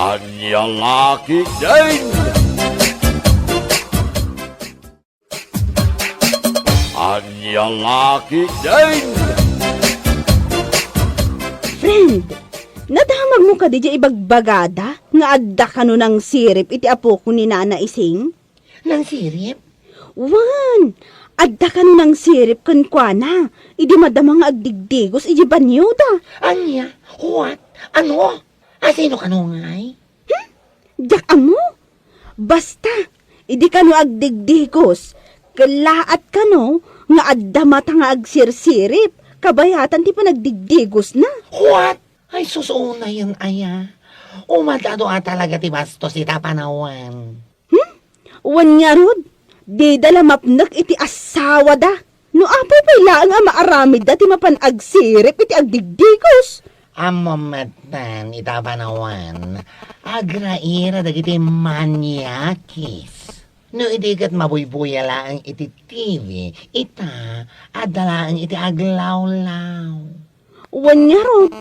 Anyang laki din! Anyang laki din! Friend, nadamag mo ka di dya ibagbagada nga adda ka no ng sirip iti apo ko ni Nana Ising? Nang sirip? Wan, adda ka no ng sirip kan kwa na. Idi madamang agdigdigos iji banyo da. Anya? What? Ano? Sino ka no ngay? Diyak amo. Basta, idi ka no agdigdigos. Kalaat ka no nga adda mata nga agsirsirip. Kabayatan ti pa nagdigdigos na. What? Ay, susuna yun, aya. Umadado talaga ti bastos ita panawan. Wan nga rod, di dala mapnak iti asawa da. No apo pala nga maaramid da ti mapanag-sirip iti agdigdigos. Amamatan ita panawan. Agraira dagiti manyakis. No itikat mabuybuya laang iti TV, ita adalaang iti aglawlaw. Wan nga rod,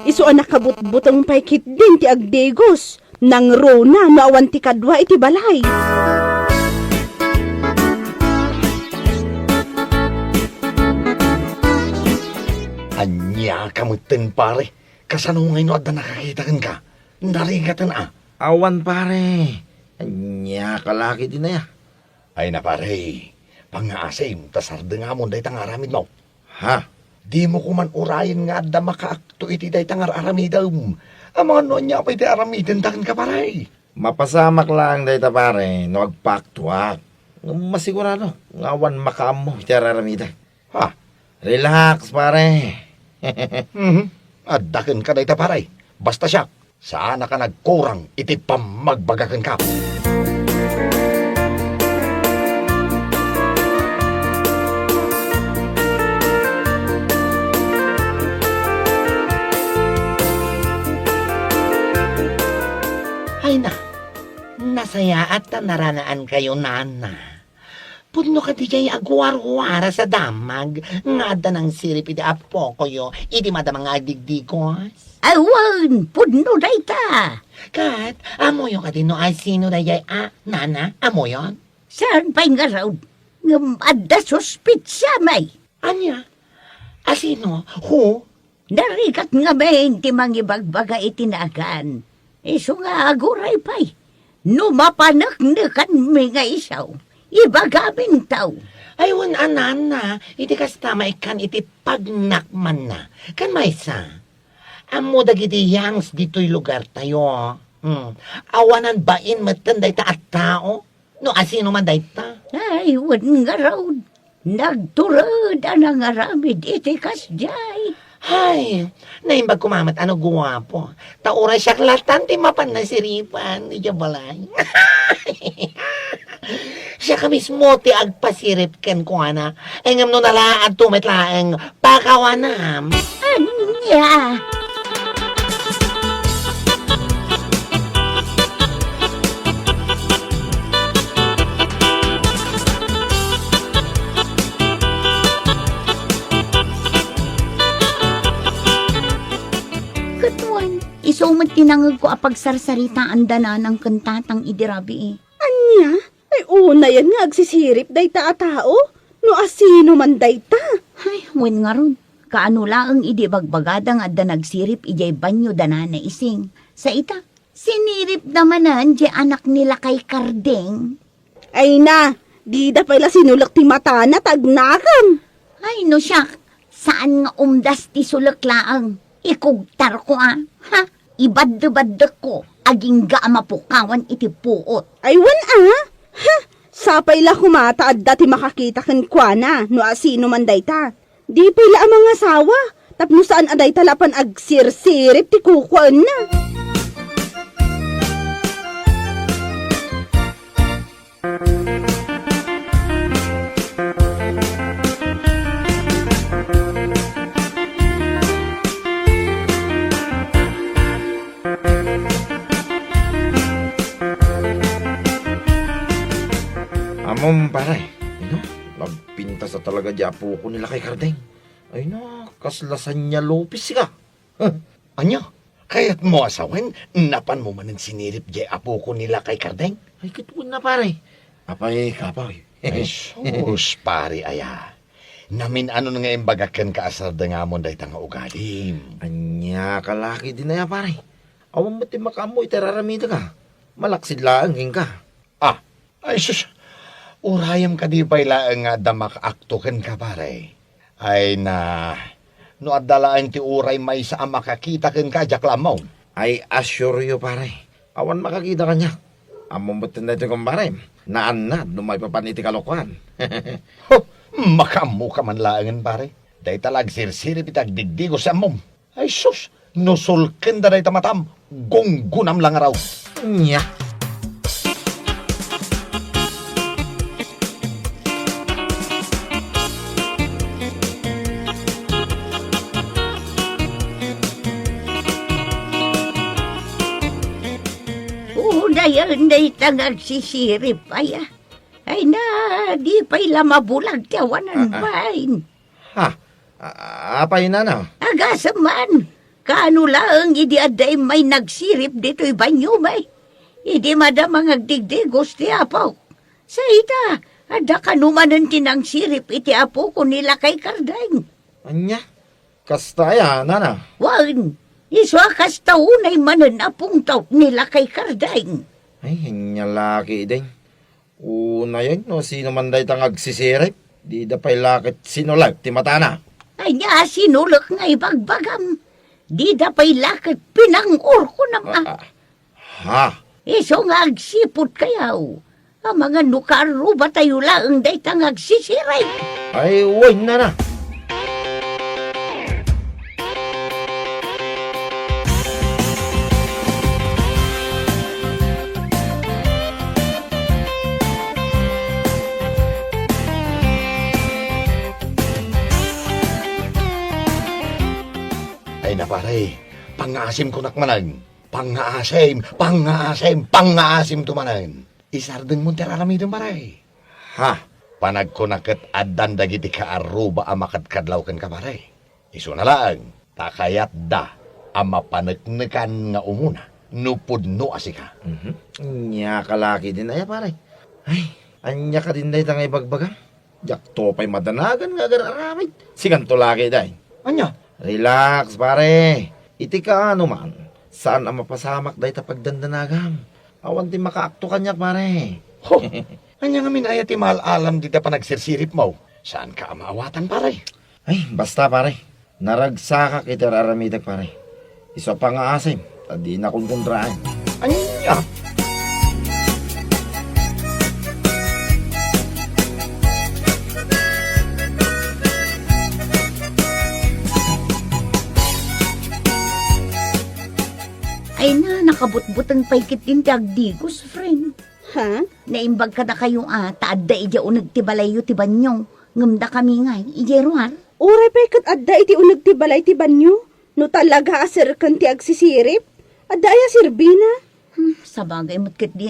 iso anak kabut-butang paikit din ti agdigos. Nang rona maawan ti kadwa iti balay. Anya kamutin pare. Kasano ngayon adda nakakita ka? Narigatan Awan pare. Anya kalaki din na ya. Ay na pare. Pangaasim, tasarda nga mo day tangaramid mo. Ha? Di mo kuman urayin nga adda makaakto iti day tangar aramidam. Ang mga noon niya pa iti aramidin takan ka pare. Mapasamak lang dahita pare. No agpaktuak. Masigurado. Awan makamo iti araramida. Ha? Relax pare. Addakan ka day ta pare. Basta siya. Sana ka nagkurang iti pamagbagakan ka. Ay na, nasaya at naranaan kayo, Nana. Puno ka di jay agwar-wara sa damag. Nga da ng sirip iti apo ko yo, iti madamang agdigdigos. Awan, pudno day ta. Kat, amoyo ka din no ay sino da jay Nana, amoyon? Saan pa'y nga raw? Ngam adda suspitsya may. Anya? Asino? Who? Narikat nga may inti mangibagbaga itinagan. Iso nga aguray pa'y. Numapanak-nakan may nga isaw. Ibagamin tao. Aywan Nana, iti kastama ikan iti pagnakman na. Kan maysa? Amo dagiti yangs dito'y lugar tayo. Awanan bain matanday ta at tao? No asino man day ta? Ay, wan nga raw. Nagturad ang aramid iti kasjay. Ay, naimbag kumamat ano guwapo. Taura siya klatan ti mapan na siripan. Ija balay. Siya ka mismo ti agpasirip ken ko ana. Engam no nalaan tumetlaeng pakawanam. Anya? Katuan, iso man tinangag ko apagsarsarita ang dana ng kantatang idirabi eh. Anya? Ay una yan nga agsisirip day ta a tao. No asino man day ta. Ay, wen nga ron. Kaano laang idi bagbagadang adda nagsirip ijay banyo dana na ising. Sa ita, sinirip namanan di anak nila kay Kardeng. Ay na, di da pala sinulak ti mata na tagnakan. Ay, no siya, saan nga umdas ti sulaklaang? Ikugtar ko Ha? Ibad-bad ko, aging gaamapukawan iti puot. Ay wan Ha? Sapay la kumata adda ti makakita ken kuana no asino man dayta. Di pila ang mga asawa. Tapno saan aday talapan agsirsirip ti kukuan na. Amom pare. Nagpinta sa talaga di apo ko nila kay Kardeng. Ay na, kaslasan niya lupis ka. Anya? Kaya't mo asawan, napan mo man ang sinirip jay apo ko nila kay Kardeng. Ay, kitun na pare. Apay, kapoy. Ay, sus, pare aya. Namin ano nga yung bagakan ka asar da nga mo dahi nga ugalim. Anya, kalaki din na ya, pare. Awan mo timakamoy, teraramida ka. Malaksid laang ka. Ah, ay sus, urayam ka di ba ilaan nga damak aktoken ka pare? Ay na, no adalaan ti uray may sa makakita ken ka jaklamaw. I assure you, pare. Awan makakita ka niya. Among batin na ito kong pare. Naan na, lumay pa paniti kalokohan. Ho, makamu ka man laangan pare. Day talag sirsiri pitag digdigo sa mom. Ay sus, nusulken da day tamatam. Gunggunam lang raw. Anya. Dayan day tangag sisirip ay ay na di pa'y lamabulag tiyawanan bain. Ha? Apay na na. Agasaman, kaano lang idi aday may nagsirip dito'y banyo may. Idi madamang agdigdigos ti apaw. Sa ita, ada kanumanan tinang sirip iti apo ko nila kay Kardeng. Anya? Kastaya, nana. Wan, iswakas taunay manan apong taw nila kay Kardeng. Ay, hinya laki din. Una yun, no, sino man day tangag sisirip. Di da pa'y lakit sinulag, ti matana. Ay niya sinulok nga ibagbagam. Di da pa'y lakit pinangur ko naman. Ha? Iso nga agsipot kayaw. Ang mga nukaro ba tayo lang day tangag sisiray. Ay, uy, nana. Ay na pare, pangasim ko nakmanan. Pangasim tumanan. Isardeng mo teraramidong pare. Ha? Panag ko naket adan dagiti ka aruba amakadkadlaw ken ka pare. Iso na lang, takayat da ama paneknekan nga umuna. Nupod no asika. Anya kalaki din ay, pare. Ay, anya ka din day tangay bagbaga. Jak to pa'y madanagan nga agararamid. Siganto laki day. Anya? Relax, pare. Iti ka ano man. Saan ang mapasamak day ta pagdandanagam? Awan ti makaakto kanyak, pare. Ho, anya nga minaya ti mahal alam di ta pa nagsirsirip mo. Saan ka maawatan pare? Ay, basta, pare. Naragsaka kita raramidag, pare. Isa pa nga asim. Tadi na kong kontraan. Anya? Ay na, nakabutbutang paikit din dagdigos, friend. Ha? Naimbag ka na kayong taadda ija unag tibalayo ti banyong. Ngamda kami nga, ija ruhan. Uray pa'y kat adda iti unag ti balay ti banyo. No talaga asir kan ti agsisirip. Adda aya sirbina. Sa bagay mo't di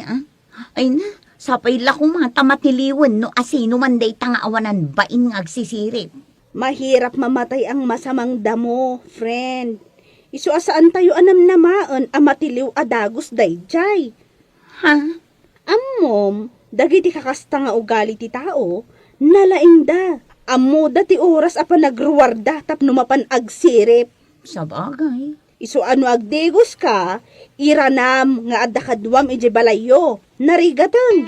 Ay na, sapay la kong mga tamatiliwan no asino man day tangaawanan bain nga agsisirip. Mahirap mamatay ang masamang damo, friend. Isu asaan tayo anam namaan amatiliw adagos dayjay. Ha? Ammom, dagiti kakasta nga ugali ti tao, nalaing da. Ammo dati oras apa nagruwarda tapno mapan agsirip. Sa bagay. Isu ano agdegos ka, iranam nga adda kadwam ije balayo. Narigatan.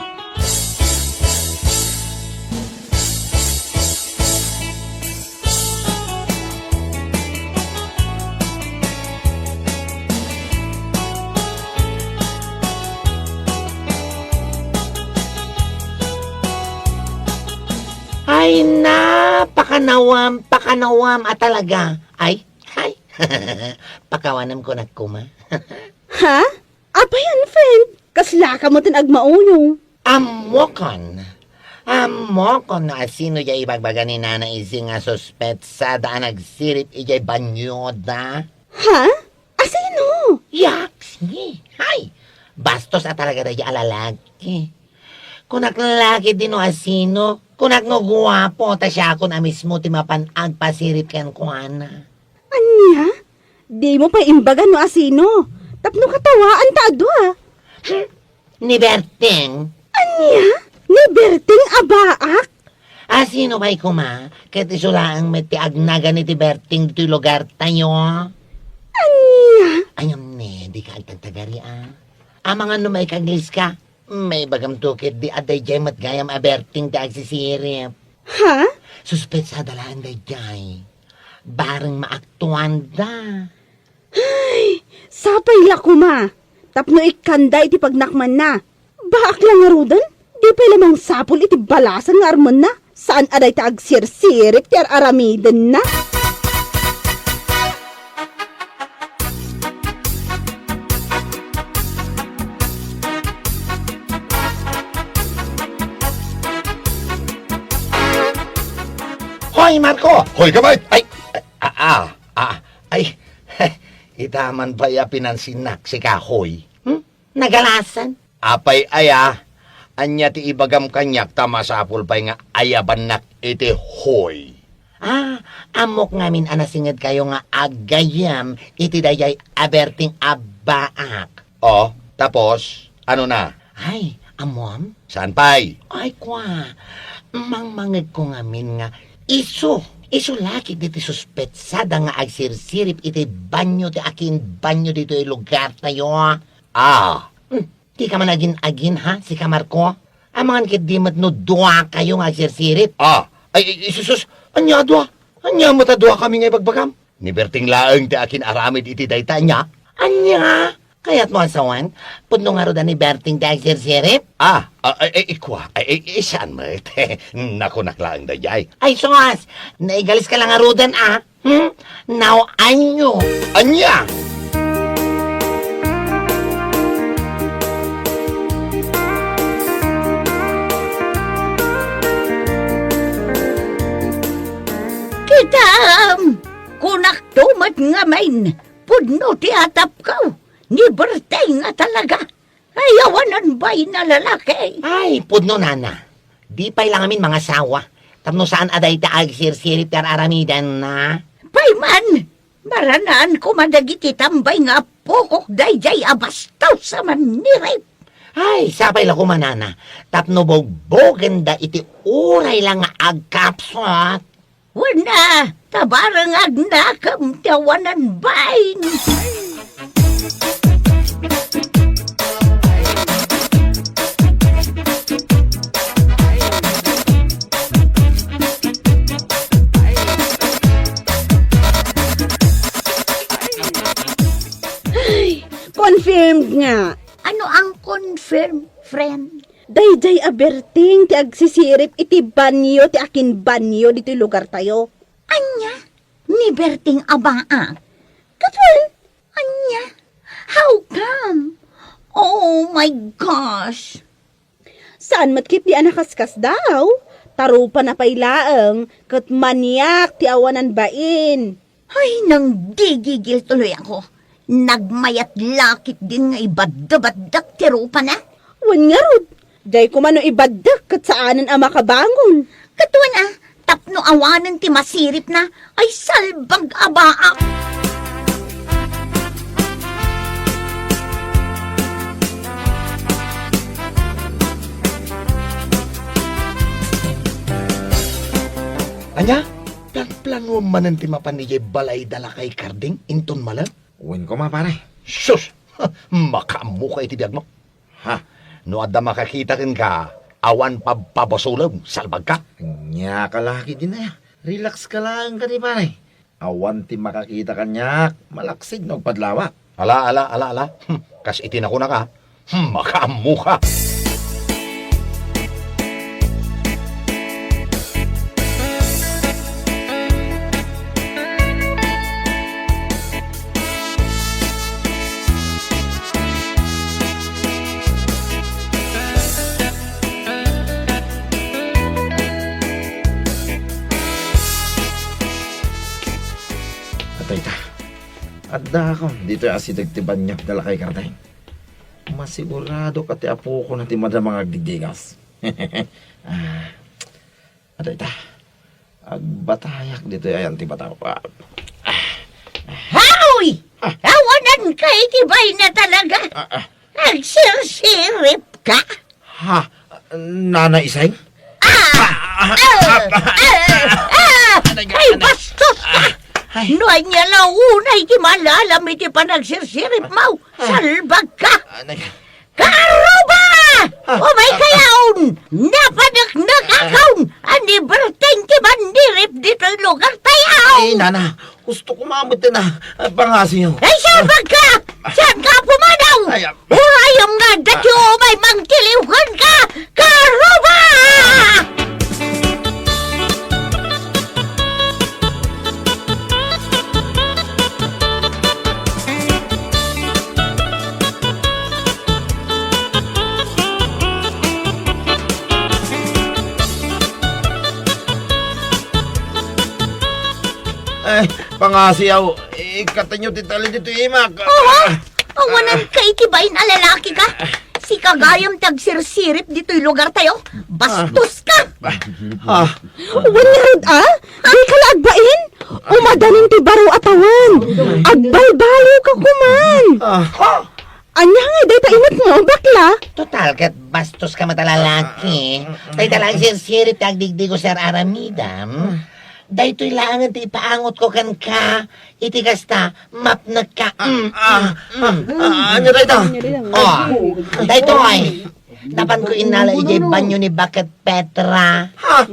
Ay na, pakanawam at talaga. Ay, pakawanam ko nagkuma. Ha? Apa yan, friend? Kasla ka mo tin agmauyong. Amokon na sino jay ibagbaga ni Nana Ising nga suspetsada ang nagsirip ijay banyoda. Ha? Asino? Yaks ni. Hay, bastos at talaga na jay alalaki. Kunak lalaki din o asino. Kunak no guwapo, ta siya ako na mismo timapan agpasirip ken kuana. Anya? Di mo pa imbagan no asino. Tapno katawaan ta ado ah. Ni Berting. Anya? Ni Berting abaak? Sino ba'y kuma? Kahit isulaang may tiagnaga ni ti Berting dito'y lugar tayo. Anya? Ayun ne, di ka agtagtagari mga numay kaglis ka. May bagam tukit di aday jay matgayam a Berting ti agsisirip. Ha? Suspet sa dalaan day jay. Bareng maaktuan da. Sapay la kuma. Tapno ikanda iti pagnakman na. Baak lang nga rudan? Di pa lamang sapol iti balasan nga arman na. Saan aday ta agsirsirip ti aramiden na? Hoy, Marco! Hoy, kamay! Ay, itaman pa ya pinansinak si Kahoy. Nagalasan? Apay anya ti ibagam kanyak tamasapul pay nga ayaban nak iti hoy. Amok ngamin anasingad kayo nga agayam iti dayay aberting abaak. Oh, tapos, ano na? Ay, amom? Saan pay? Ay, kwa. Mangmangag ko ngamin nga iso laki diti suspetsada nga agsirsirip iti banyo ti akin banyo dito yung lugar tayo. Di ka man agin ha, si Kamarko? Amangan kit di mat no dua kayo nga agsirsirip. Isusus, anya dua? Anya mata dua kami nga ibagbagam? Ni Berting laeng ti akin aramid iti dayta niya? Anya? Kaya't mo asawan, pudno nga roda ni Berting ti agsirsirip? Ikwa, saan mo ite? Naku naklaang dayay. Ay, sos! Naigalis ka lang nga rodan Now, anyo! Anya! Kitam! Kunak tumat nga main, pudno ti atap kaw. Ni Berting nga talaga. Ayawanan ba'y na lalaki? Ay, pudno nana. Di pa'y lang amin mga sawa. Tapno saan aday ta agsirsirip tar aramidan na? Payman! Maranaan ko madagiti tambay nga pokok dayjay abastaw sa manirip. Ay, sabay lang kumanana. Tapno bogbogan da iti uray lang nga agkapsot. Wana, tabarang agnakam tawanan ba'y. Confirmed nga. Ano ang confirm, friend? Dayjay aberting ti agsisirip iti banyo ti akin banyo dito lugar tayo. Anya? Ni Berting abaak? Katwal? Anya? How come? Oh my gosh! Saan matkit di anakaskas daw? Tarupa na pailaang kat manyak ti awanan bain. Ay, nang digigil tuloy ako. Nagmayat lakit din nga ibadda-baddak tirupa na. Wan nga rod. Day kumano ibaddak kat saanan ang makabangon. Katuan tapno awanan ti masirip na ay salbag abaak. Anya? Plano manan ti mapanijay balay dala kay Karding inton malang? Uwin ko pare. Sus! Makamuka iti biyag mo. Ha? No adda makakita kin ka, awan pabasulam, salbag ka. Nya kalaki din na ya. Relax ka lang ka di pare. Awan ti makakita kanyak. Malaksid no padlawa. Ala. Kas itin ako na ka. Makamuka. Adda ako. Dito yung asidagtiban niya dala kay Kartay. Masigurado ka ti apo ko na ti madamang agdidigas. Aday ta. Agbatayak dito ayan ti bataw. Hoy! Awanan ka, itibay na talaga. Nagsirsirip ka. Ha? Nanay Iseng? Ay, bastos ka! Noy niya launay ti malalam iti panagsisirip mo. Salbag ka! Karuba! Umay kayaon! Napanaknak akaon! Ani berteng ti bandirip dito'y lugar tayaw! Ay, nana, gusto ko mabuti na pangasiyo. Ay, salbag ka! Saan ka pumanaw? Ay, Urayong nga dati umay mangkiliwkan ka! Karuba! Ay, pangasiyaw, ikatanyo titali dito imak. Awanan ka itibayin a lalaki ka. Si kagayam tagsirsirip dito'y lugar tayo. Bastos ka! Ha? Wanarod Di ka laagbain? Umadaling ti baro atawan. Agbalbalo ka kuman. Anya nga, day tainat mo, bakla. Total, kat bastos ka matalalaki. Tay talang sirsirip tagdigdi ko sir aramidam. Daytoy laangan ti ipaangot ko kan ka. Iti kasta, mapnag ka. Anya dito? Daytoy. Dapan ko inala ijay banyo ni Bakit Petra. Ha?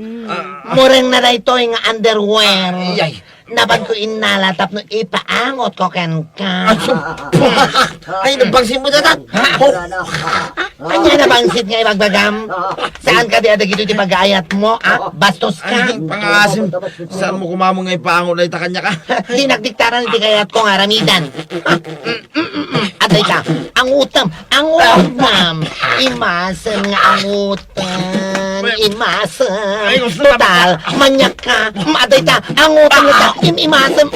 Mureng na daytoy nga underwear. Ay. Napan ko inala tapno ipaangot ko kan ka. Ay, nagbangsin mo datan. Anya na bangsit nga ibagbagam? Saan ka di adag ito di pag-aayat mo? Bastos ka. Ay, pangasim. Saan mo kumamo nga ipaango na itakanya ka? Dinagdiktaran iti kayat ko nga ramidan. Aday ka, ang utam, imasem nga ang utam, imasem. Ay, gusto Total, manyak ka, aday ka, ang utam nga imasem.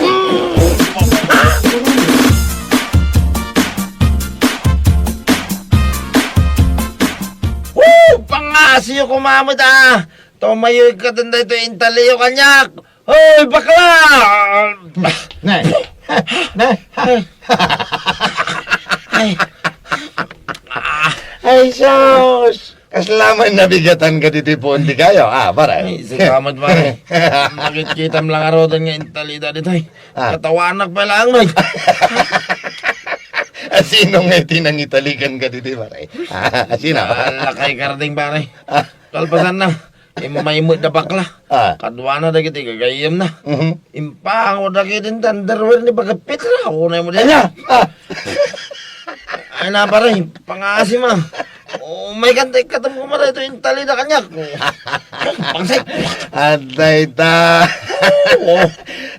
Pangasiyo kumamot Tumayo ka dun dito intaliyo kanyak. Hoy, bakla! Ay, sos! Kaslaman nabigatan ka dito po, hindi kayo, para. Ay, si kamot ba Makikita lang arodan nga intalida dito Katawanak pa lang no. Sino nga tinangitalikan ka dito, pare? Sino? Lakay karding pare. Kalpasan na. Imaymod na bakla. Kadwana na kita gagayam na. Impango na kita yung underwear ni Bakit Petra. Unay mo din. Ay na pare, pangasim mo. May kantay katam ko mara ito yung tali na kanyak. Pangsay. Aday ta.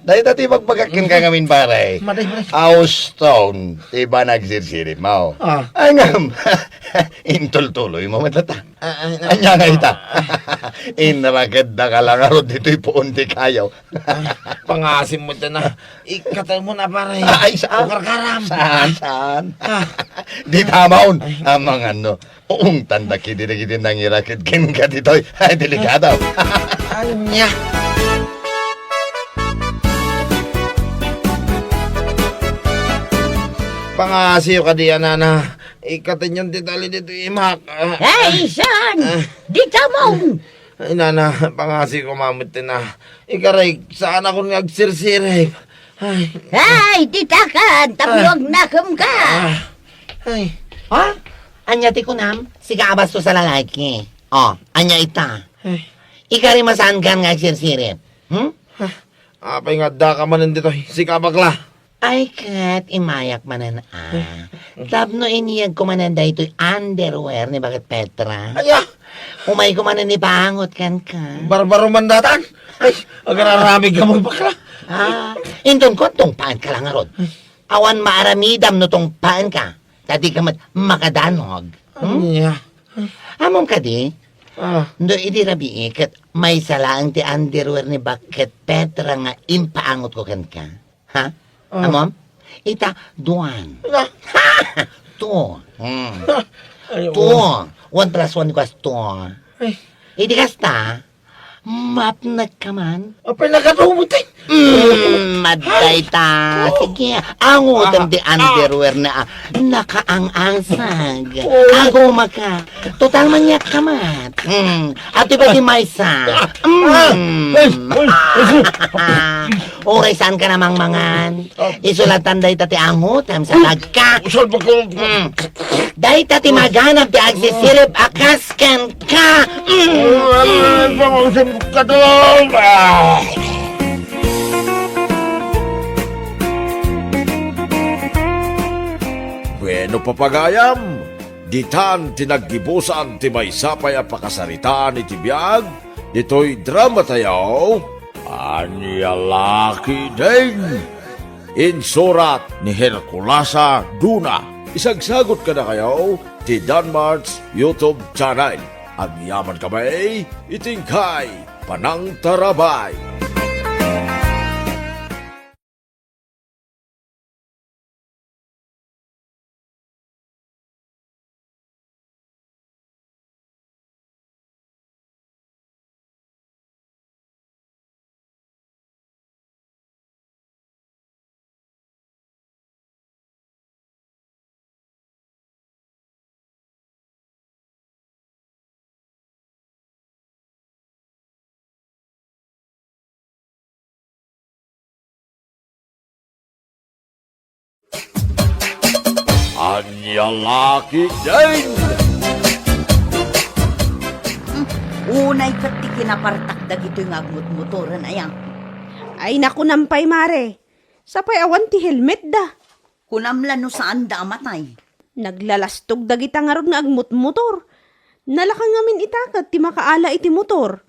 Dahil ti magpagakin ka ngamin, pare. Maday. Auston, iba nagsirsirip mo. Angam, intol-tuloy mo matata. Anya nga ita. Inrakad na ka lang aro dito'y puunti kayaw. Pangasim mo na. Ikatay mo na pare. Ay, saan? Karkaram. Saan? Di tamaon. Amang ano, uong tanda kiti-kiti nang irakad kin ka dito'y. Ay, delikado. Anya. Pangasiyo ka diyan, nana. Ikatin yung titali dito, imak. Ay, saan? Di tamo! Ay, nana, pangasiyo ko mamutin na. Ikaray, saan ako nagsirsirip? Ay, titakan! Tamuag nakam ka! Ay. Anya ti kunam, siga abas to sa lalaki. Anya ita. Ay. Ikari masaan ka nga sirsirip? Apay nga da ka manan dito, si kabakla. Ay, kat, imayak manan Tapno iniyag ko manan da ito'y underwear ni Bakit Petra. Aya, Umay ko manan ni pangot kan ka. barbaro mandatan. Ay, agararamig ka magbakla. Inton ko, tong paan ka lang arod. Awan maaramidam no tong paan ka. Tadi ka makadanog. Anya. Amom ka di, Ah, do iti rabi kat may salaang ti underwear ni Bakit Petra nga impaangot ko kan ka. Ha? Amom? Ita, duan. na. To. Ay, To. 1 plus 1 equals 2. Ay. Iti kasta, Mapnag ka man? Apay nakatumot eh. Maday ta. Sige, angutan di underwear na nakaang-angsag. Ako maka. Total manyak ka man. At iba di Maysa. Oray saan ka namang mangan? Isulatan day tati angutan sa nagka. Usal pa ko. Day tati maganap di agsisirip akaskan ka. Pangusap ka to. Bueno papagayam, ditan tinaggibusan ti may sapay a pakasaritaan iti biyag, dito'y drama tayaw, Anya Laki din. Insurat ni Herculasa Duna. Isagsagot ka na kayo ti Danmar's YouTube channel. Agyaman kamay, itingkay, panang tarabay. Anya Laki din. Unay kat ti kinapartak dagito yung agmut-motoran ayang. Ay naku nampay mare. Sapay awan ti helmet da. Kunamlan no saan da amatay. Naglalastog dagita nga ron nga agmut-motor. Nalaka ngamin itakat ti makaala iti motor.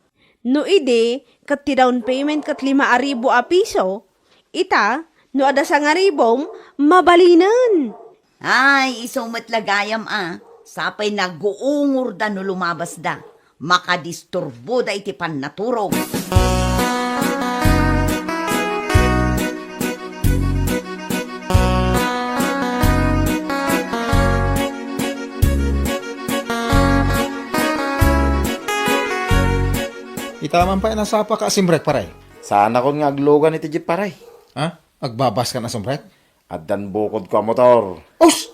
No ide, kat ti down payment kat 5,000 a piso. Ita, no ada sa nga ribom, mabalinan. Ay, iso matlagayam Sapay naguungor da no lumabas da. Makadisturbo da iti pannaturog. Itaman pa nasapa ka simbrek paray. Sana ko nga aglogan iti jeep paray. Ha? Agbabas ka na simbrek? At dan bukod ko ang motor. Us!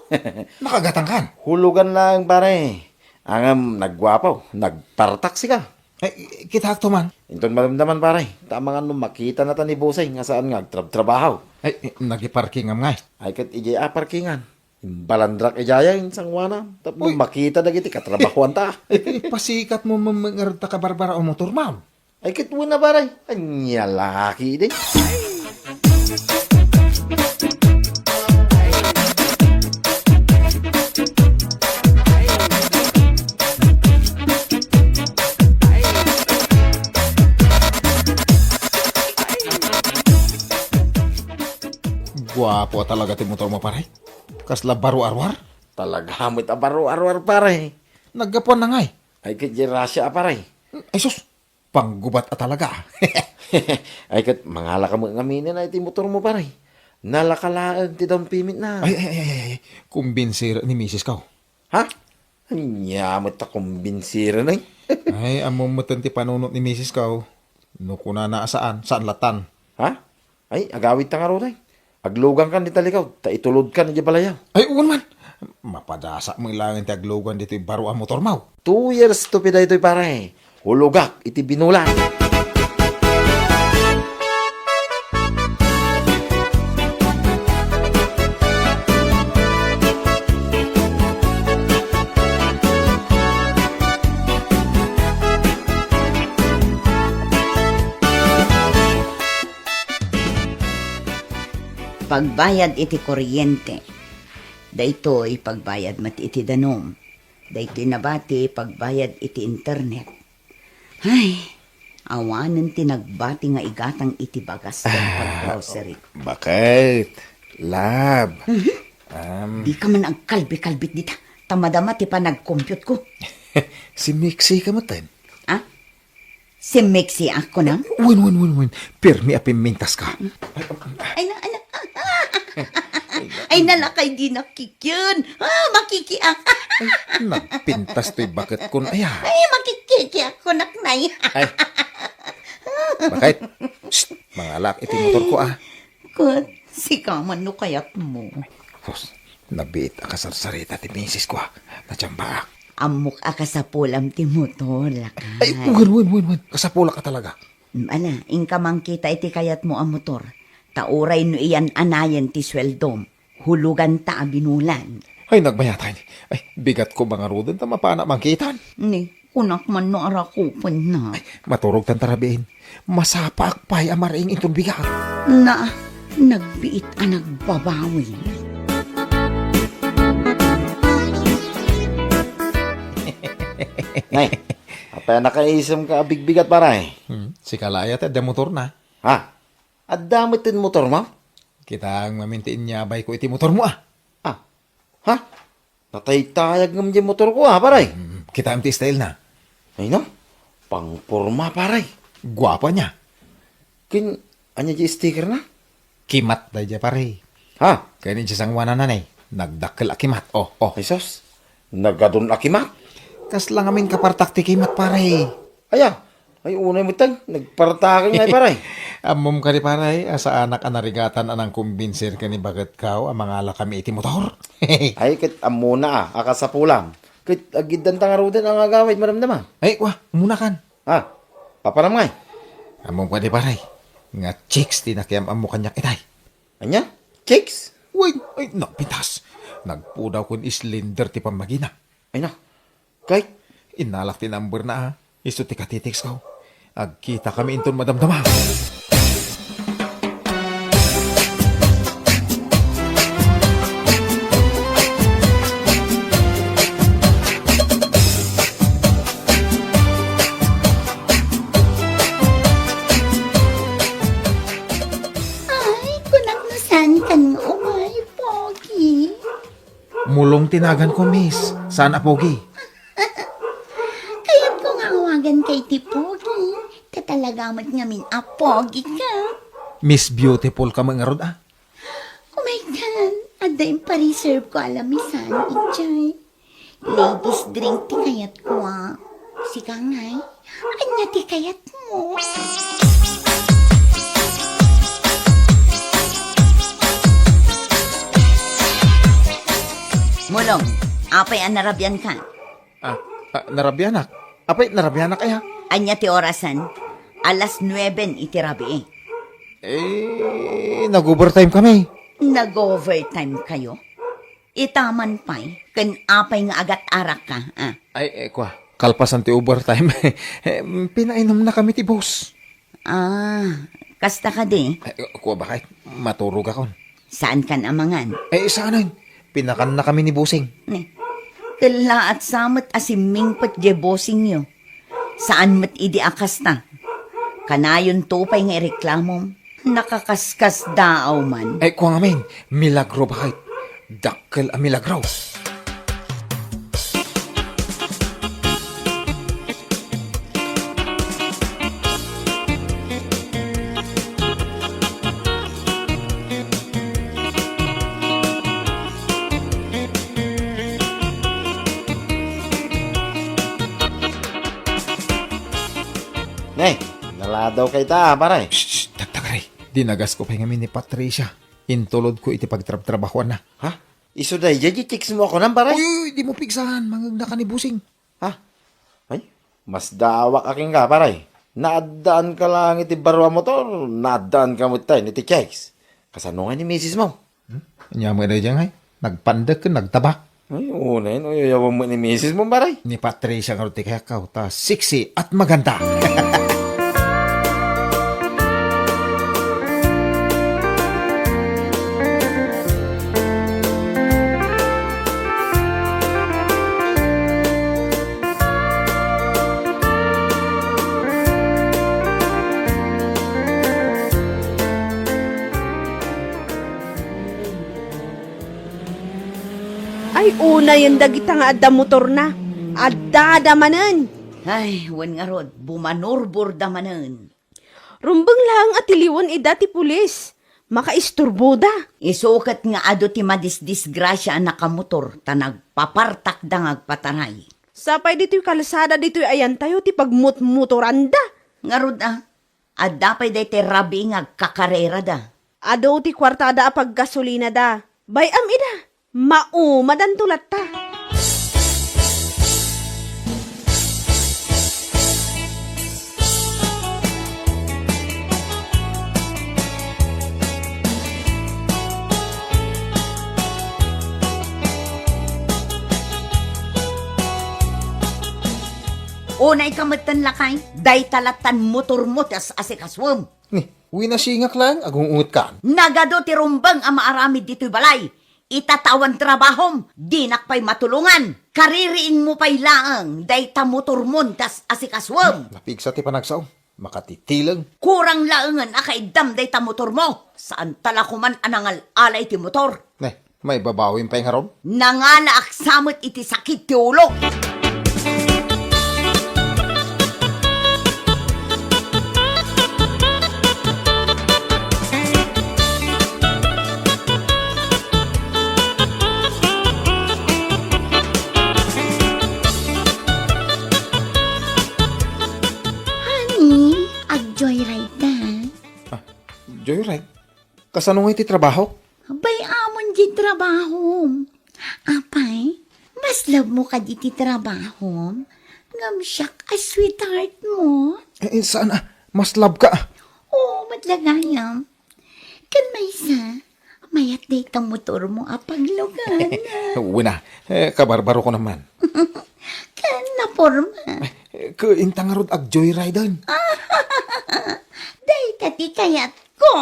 Nakagatang kan. Hulugan lang pare. Angam nagwapaw, nagpartaksi ka. Ay, kita hakto man. Inton maramdaman pare. Tama nga nung makita na ni Busay nga saan nga trabaho. Ay, nagiparking am ngay. Ay kat ijay parkingan. Balandrak ijaya yung sangwana. Tapos makita na giti katrabahuan ta. Pasikat mo mangarta ka barbara o motor ma'am. Ay kit mo na pare. Anya laki din. Gwapo talaga ti motor mo paray. Kasla baro arwar. Talaga hamit abaro-arwar pare. Naggapon na ngay. Ay kit jirasya pare. Ay sus, panggubat talaga. Ay kat mangala ka mo ngaminin na iti motor mo pare. Nalakalaan ti down payment na. Ay. Kumbinsir ni Mrs. Kaw. Ha? Anya mo ta kumbinsira na Ay, amo ti panunot ni Mrs. Kaw. No kuna na saan latan. Ha? Ay, agawit ta nga ro day. Aglugan kan di talikaw, ta itulod kan di balayaw. Ay, uwan man. Mapadasa mo ilangan ti aglogan dito yung baro ang motor mau. 2 years to pida ito'y pare. Hulugak, iti binulan. Pagbayad iti kuryente. Daytoy pagbayad mati iti danom. Daytoy nabati pagbayad iti internet. Ay, awanan ti nagbati nga igatang iti bagas ng pag-grocery. Bakit? Lab. Di ka man ang kalbi-kalbit dita. Tamadama ti pa nag-compute ko. Si Mixie ka matan. Ah? Si Mixie ako nang? Win. Pirmi apimintas ka. Ay, nalakay di nakikyan. Makikiak. Nagpintas to'y bakit kun aya. Ay, makikiki ako naknay. Ay, Bakit? Shh, mga alak, iti motor ko ah. Kat, sikaman no kayat mo. Sus, nabiit akasarsarita ti misis ko ah. Natsamba. Amok aka sa pulam ti motor, lakay. Ay, wan. Kasapula ka talaga. Ala, ingka mang kita iti kayat mo ang motor. Tauray no iyan anayan ti sweldom. Hulugan ta binulan. Ay, nagbayatay. Ay, bigat ko mga rudan ta mapana mangkitan. Ni, kunak man no arakupan na. Maturog tan tarabiin. Masapak pa'y amaring itong bigat. Na, nagbiit ang nagbabawi. Nay, apay nakaisam ka bigbigat paray. Si Kalaya ta, da motor na. Ha? At damot din motor mo? Kita ang mamintiin niya bay ko iti motor mo ah. Ah, ha? Natay-tayag ng dyan motor ko paray. Kita ang ti style na. Ay no, pangporma paray. Guwapa niya. Anya di sticker na? Kimat da dya pare. Ha? Kaya ni sang wana nanay. Nagdakkel a kimat. Oh. Jesus, nagadun akimat. Kas lang amin kapartak ti kimat pare. Aya, ay unay mo tang, nagpartakan nga paray. Amom ka ni pare, asa anak anarigatan anang kumbinser ka ni bagat kao ang mga ala kami iti motor. Ay, kit amuna akasapulam. Kit agidan tangarudan ang agawid maramdaman. Ay, wah, muna kan. Ha? Paparam ngay. Amom ka ni pare. Nga chicks tinakiam amo kanyak itay. Anya? Chicks? Uy, ay, napintas. Nagpudaw kun islinder ti pamagina. Ay na. Kahit, Inalak ti number na ha. Iso ti katitiks ko. Agkita kami inton madamdama. Ay, kunak na saan ka nga umay, Pogi. Mulong tinagan ko, miss. Saan apogi? Kaya't ko nga awagan kay ti Pogi. Katalagamat nga min Pogi ka. Miss Beautiful ka mga rod ah. Oh my God, ada yung pa-reserve ko alamisan, ichay. Ladies drink ti kayat ko Sige ngay, anya ti kayat mo. Mulong, apay ang narabyan ka? Narabyanak. Apay, narabyanak kaya? Anya ti orasan? Alas 9 iti rabi. Nag-overtime kami. Nag-overtime kayo? Itaman pa'y, kan apay nga agat arak ka, Ay, kwa. Kalpasan ti overtime. Pinainom na kami ti boss. Kasta ka di. Kwa bakit? Maturog ako. Saan kan amangan? Saan yun? Pinakan na kami ni Busing. Kala at samat asiming pat jebosing nyo. Saan mat idi akasta? Kanayon tupay nga reklamom. Nakakaskas daaw man. Kwa ngamin, milagro bakit? Dakkel a milagro. Nay, naladaw kay ta, paray. Shh, tagtagaray. Dinagas ko pa nga ni Patricia. Intulod ko iti pagtrabahuan na. Ha? Iso day, jadi chicks mo ako nang paray. Uy, di mo pigsahan. Mangagda ka ni Busing. Ha? Ay, mas dawak aking ka, paray. Naadaan ka lang iti barwa motor, naadaan ka mo tayo iti chicks. Kasano nga ni misis mo? Nya mo na dyan ay. Nagpandag ka, nagtabak. Ay, una yun, uyawang mo ni misis mo, paray. Ni Patricia nga roti kaya ka. Ta sexy at maganda. Ay, una yung dagita nga adda motor na. Adda damanan. Ay, wan nga rod, bumanurbor damanan. Rumbang lang at iliwan dati pulis. Makaisturbo da. Isukat nga ado ti madisdisgrasya ang nakamotor, ta nagpapartak da ngagpataray. Sapay dito'y kalsada dito'y ayan tayo ti pagmut-motoranda. Nga rod At dapat day te rabi nga kakarera da. Ado ti kwartada a paggasolina da. Bayam ida. Maumadan tulat ta. Unay kamatan lakay, day talatan motor mo tas asikaswam. Ni, winasingak lang, agong ungot ka. Nagado ti rumbang ang maaramid dito'y balay. Itatawan trabahom, di nakpay matulungan. Kaririing mo pa'y laang, day ta motor mo tas asikaswam. Napigsa ti panagsaw, makatitilang. Kurang laangan akaidam day ta motor mo. Saan tala kuman anangal alay ti motor. Ne, may babawin pa yung haron? Nangala aksamot iti sakit ti ulo. Honey, ag-joyride ka. Joyride, kasano nga iti trabaho? Bay amon di trabaho. Apay, mas love mo ka di ti trabaho. Ngam siyak a sweetheart mo. Saan mas love ka? Oo, matlagayam. Kan may isa, mayat date ang motor mo apaglugan. Wina, kabarbaro ko naman. Kan na forma. Kaintangarod ag joyridean. Day tati kayat ko.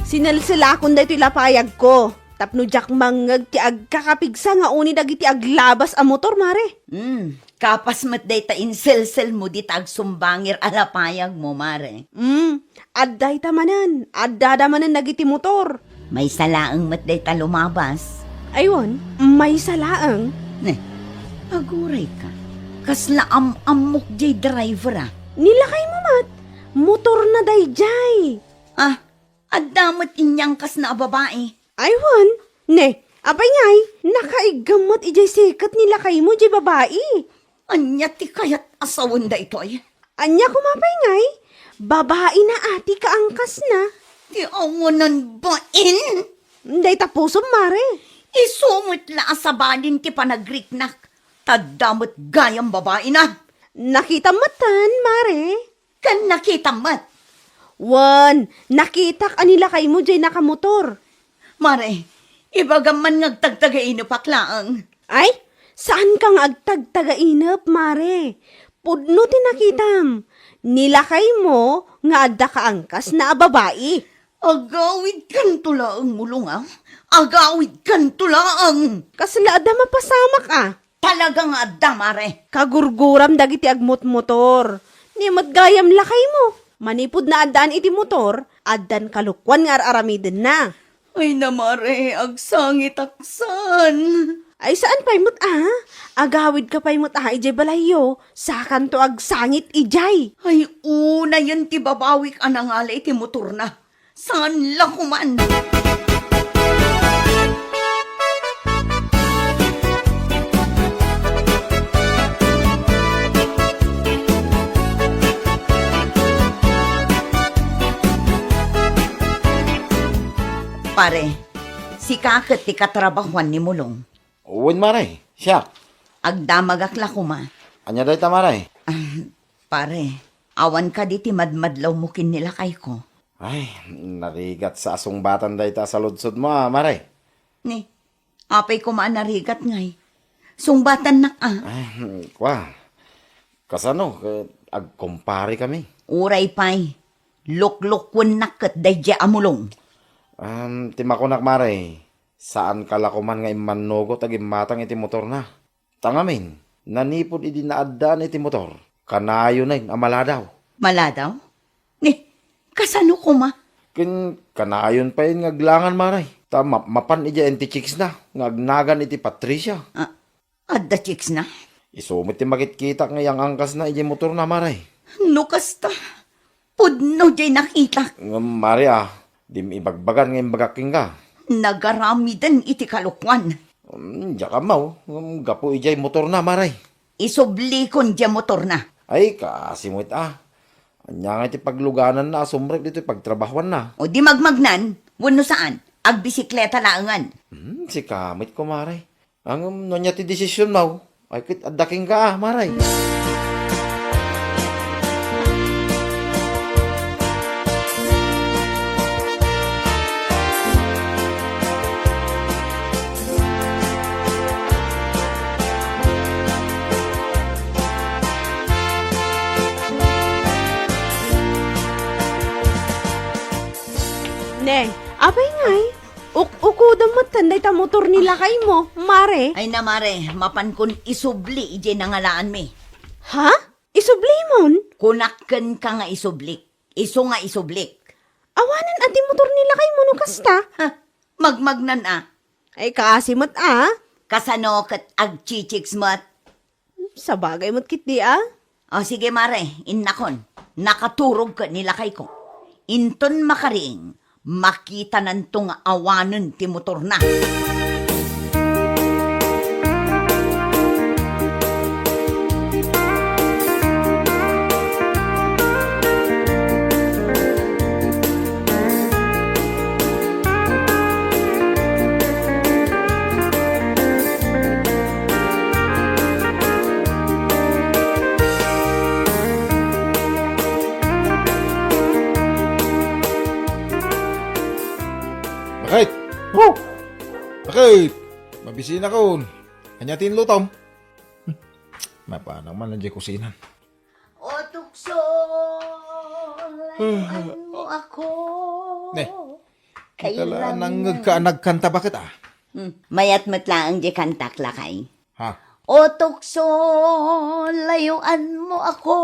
Sinalsilakon da ito'y lapayag ko. Tapno jak mangag ti ag kakapigsa nga uni dagiti aglabas a motor, mare. Kapas mat day ta insel-sel mo di tag sumbangir alapayag mo, mare. Adday tamanan. Addadamanan nagiti motor. May salaang mat day ta lumabas. Aywan, may salaang. Ne, aguray ka. Kasla amok jay driver ah. Nilakay mo mat. Motor na day jay. Ah, adamot inyang kas na babae. Aywan, ne, abay ngay, nakaigamot ijay sikat nilakay mo jay babae. Anya ti kayat asawan da ito ay. Anya kumapay ngay, babae na ati kaangkas na. Ti awanan bain. Day tapusom, mare. Isumot la sa balin ti panagriknak. Tadamot gayang babae na. Nakita matan, mare. Kan nakita mat. Wan, nakitak anila kay mo jay nakamotor. Mare, ibagaman ngagtagtagain paklaang. Ay, saan kang agtagtagainap, mare? Pudno tinakitam. Nilakay mo nga adda ka angkas na babae. Agawid kan tulaang mulong ah. Agawid kan tulaang. Kasla adda mapasamak ah. Talagang adda, mare. Kagurguram dagiti agmot-motor. Nimot gayam lakay mo. Manipod na addaan iti motor, addan kalukwan nga aramiden na. Ay na, mare, agsangit aksan. Ay saan pa'y mut ah? Agawid ka pa'y mut ah, ijay balayo. Sakan to agsangit ijay. Ay, una yan ti babawik anangalay ti motor na. Saan lang kuman? Pare, si kakit ti katrabahuan ni Mulong. Uwin maray, siya. Agdamagakla kuma. Anya day ta maray. Pare, awan ka di ti madmadlaw mo kinilakay ko. Ay, narigat sa asungbatan day ta sa ludsod mo maray. Ni, apay ko maanarigat ngay. Sungbatan na ah. Ay, kwa. Kasano, agkumpare kami. Uray pay, luklukwan nakat day di amulong. Timakunak maray. Saan kalakuman nga imanugot ag imatang iti motor na. Tangamin, nanipod idi naadaan iti motor. Kanayo na yung amala daw. Mala daw? Ni, kasano ko ma? Kanayon pa yun ngaglangan maray. Mapan iti enti chicks na. Ngagnagan iti Patricia. Adda chicks na? Isumit ti makikita ngayang angkas na iti motor na maray. No kasta, Pudno jay nakita. Mare di mi ibagbagan nga imbagaking ka. Nagarami din iti kalukwan. Diya ka mau, gapo ijay motor na, maray. Isubli kon dya motor na. Ay, kasimot Anya nga iti pagluganan na, sumrek dito pagtrabahuan na. O di magmagnan, wano saan? Agbisikleta laangan. Si kamit ko, maray. Ang nonya ti desisyon mau, ay kit adaking ka, maray. Neng, abay ngay. Ukudam mo tanday ta motor nila kay mo, mare. Ay na mare, mapan kon isubli ije nangalaan mi. Ha? Isublimon? Kunakken ka nga isublik. Iso nga isublik. Awanan ati motor nila kay mo no kasta. Ha, magmagnan Ay kasimot Kasano kat agchichiks mat. Sa bagay mo't kit di O sige mare, innakon. Nakaturog ka nilakay ko. Inton makaring, makita nantong awanan ti motor na. Bakit? Oh! Bakit? Mabisina ko. Kanyatin lutom. Mapana man nandiyan kusinan. O tukso, layuan mo ako. Ne, Kala nang nagkanta bakit Mayat matlaang di kantak lakay. Ha? O tukso, layuan mo ako.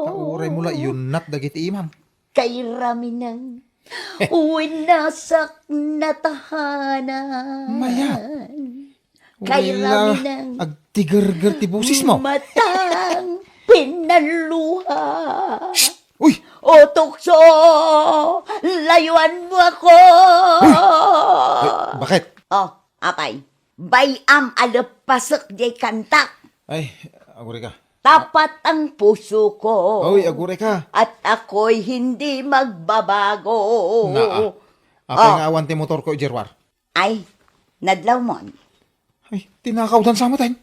Kauray mo la yun nat dagiti imam. Kay rami ng winasak na tahanan. Mayat. Kay rami ng agtigar-gar ti busis mo. matang pinaluha. Uy! O tukso, layuan mo ako. Bakit? Oh, apay. Bayam alapasok di kantak. Ay, aguray ka. Tapat ang puso ko. Uy, aguray ka. At ako'y hindi magbabago. Apay nga awan ti motor ko, Jerwar. Ay, nadlaw mo. Ay, tinakaw dan sa mo tayo.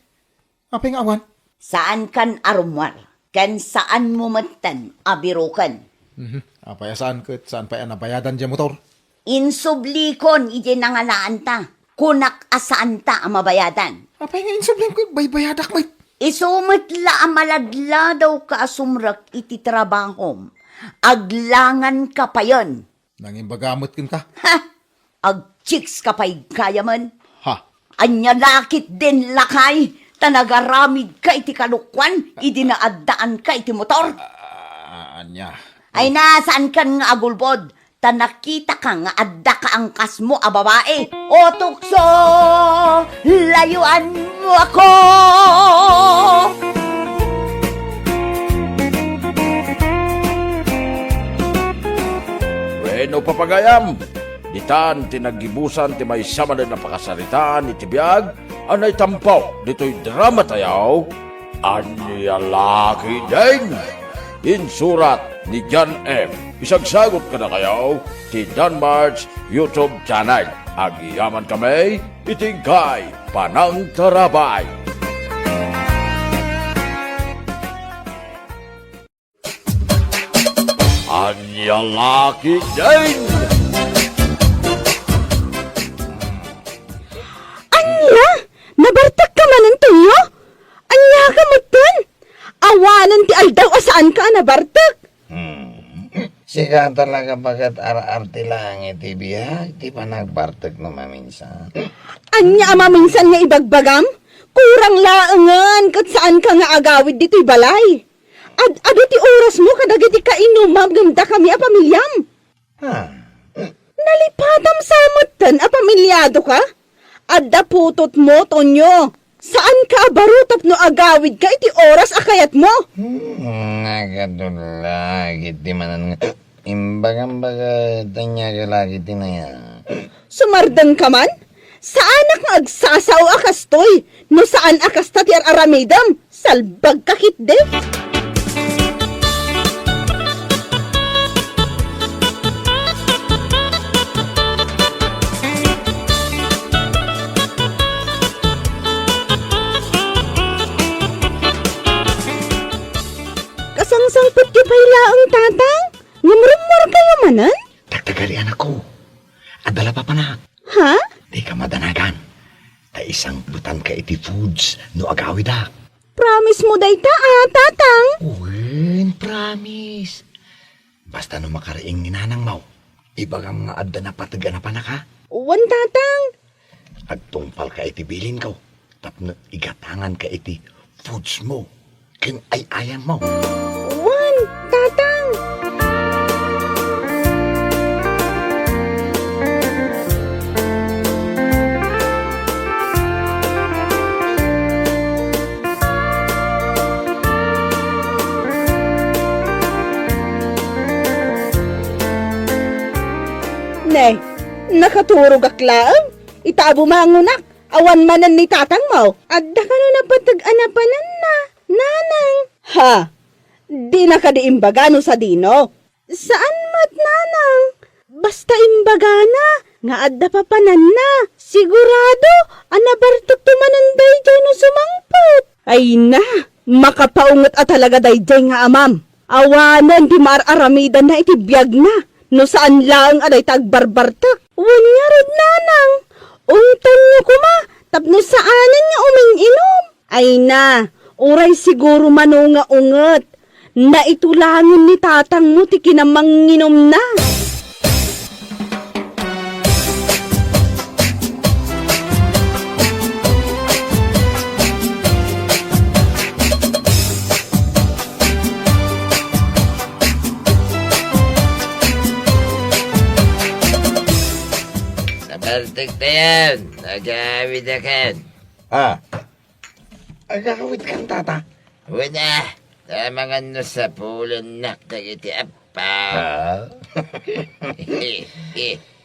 Apay nga awan. Saan kan arumwar? Kan saan mo matan abirukan? Apay saan pa yan nabayadan dyan motor? Insublikon, ije nangalaan ta. Kunak asaan ta ang mabayadan. Apay nga insublim ko, baybayadak may. Isumatla ang maladla daw ka asumrak iti trabahom. Aglangan ka pa yon. Nangimbagamot kin ka. Ha! Ag-chicks ka pa'y kaya man. Ha? Anya lakit din lakay. Tanagaramid ka iti kalukwan. Idinaaddaan ka iti motor. Anya. Ay nasaan kan nga agulbod. Tanakita ka nga adda ka ang kas mo a babae. O tukso, layuan mo ako. Bueno, papagayam, ditan tinagibusan ti may sama na napakasaritaan iti biyag, anay tampaw, dito'y drama tayaw, anya laki din. Insurat ni John M. Isagsagot ka na kayaw, ti Danmar's YouTube channel. Agiyaman kami, itingkay, panang tarabay. Anya laki din. Anya? Nabartak ka man ang tuyo? Anya ka mo dun? Awanan ti aldaw asaan ka nabartak? Sika talaga bagat ar-arte lang iti biya, iti pa nagbartek no maminsan. Anya amaminsan nga ibagbagam? Kurang laangan kat saan ka nga agawid dito'y balay. Ado ti oras mo kadagiti ka inumam ganda kami a pamilyam. Ha? Nalipatam sa mutan a pamilyado ka? Adda putot mo, Tonyo. Saan ka barutap no agawid ka iti oras akayat mo? Nagadula, giti manan nga. Imbaga tanya ka lagi tinaya. Sumardan ka man? Saan ka agsasaw akastoy? No saan akas tatiar aramidam? Salbag kakit de? Kasangsangpot ki payla ang tatang? Ngumrumor kayo manan? Tagtagalian ako. Adala pa panak. Ha? Di ka madanagan. Ta isang butan ka iti foods no agawid ak. Promise mo day ta, tatang? Uwin, promise. Basta no makaraing ni nanang mau, ibagang nga adda na pataganapan na ka. Uwan, tatang. Agtungpal ka iti bilin ko. Tapno igatangan ka iti foods mo. Kin ay ayan mo. Uwan, tatang. Nay, nakaturog aklaan. Itabo mangunak. Awan manan ni tatang mo. Adda ka no napatag-anapanan na. Nanang. Ha? Di na ka di imbagano sa dino. Saan mat nanang? Basta imbagana. Nga adda pa panan na. Sigurado. Anabartok tumananday dyan no sumangpot. Ay na. Makapaungot at talaga dayjay nga amam. Awanan di mar-aramidan na itibiyag na. No saan lang aday tagbarbartak. Wanya rod nanang. Untan niyo kuma. Tapno saanan niya uming-inom. Ay na. Uray siguro mano nga unget. Na itulangin ni tatang mo ti kinamanginom na. Nabaltik na yan. Nagawid na kan. Agawid kang tata. Wala. Tama nga no sa pulon nak nagiti apaw.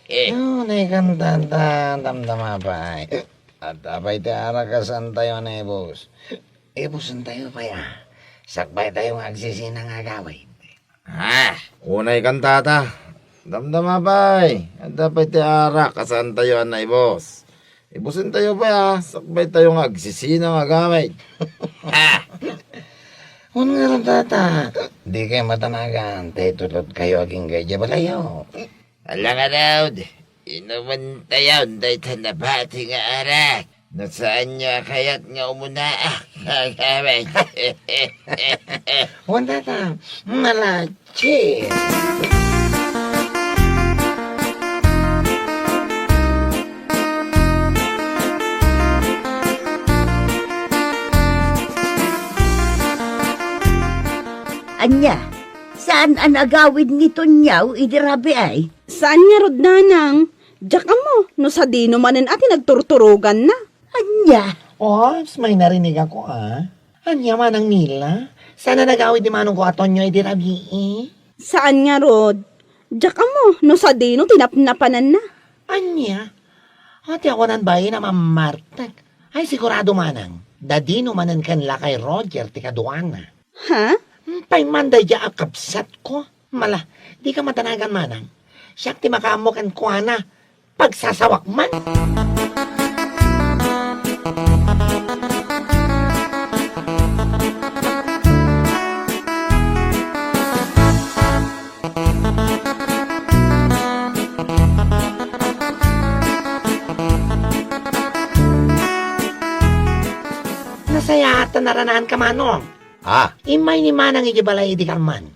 Yun ay kang tata. Damdama pa ay. At apay ti arakasan tayo na ibos. Ibusan tayo pa ya. Sakbay tayo nga agsisinang agawid. Unay kantata. Damdama bay. At dapat ti arak kasan tayo anay boss. Ibusin tayo pa ya. Sakbay tayo nga agsisinang agamay. Kung nga rin tata. Di kayo matanagan. Tayo tulad kayo aging gaya balayo. Alang araw, inuman tayo, dahil tanabati nga arak. Nasaan niya kaya't nga umunaak, agamay. Kung tata. Malachi. Anya, saan ang agawid nito niyaw idirabi ay? Saan nga rod nanang? Diyak mo. No sa dino manan ati nagturturugan na. Anya, May narinig ako Anya man ang nila. Sana nagawid di manong ko aton nyo idirabi Saan nga rod? Diyak mo. No sa dino tinapnapanan na. Anya? Ati ako nan bayi na mamartag. Ay sigurado manang. Dadino manan kanla kay Roger ti kaduana. Ha? Pay manday ja akabsat ko. Mala, di ka matanagan manang. Siyak ti makamukan ko na. Pagsasawak man. Nasaya at naranahan ka manong. Imay ni manang igibalay di karman.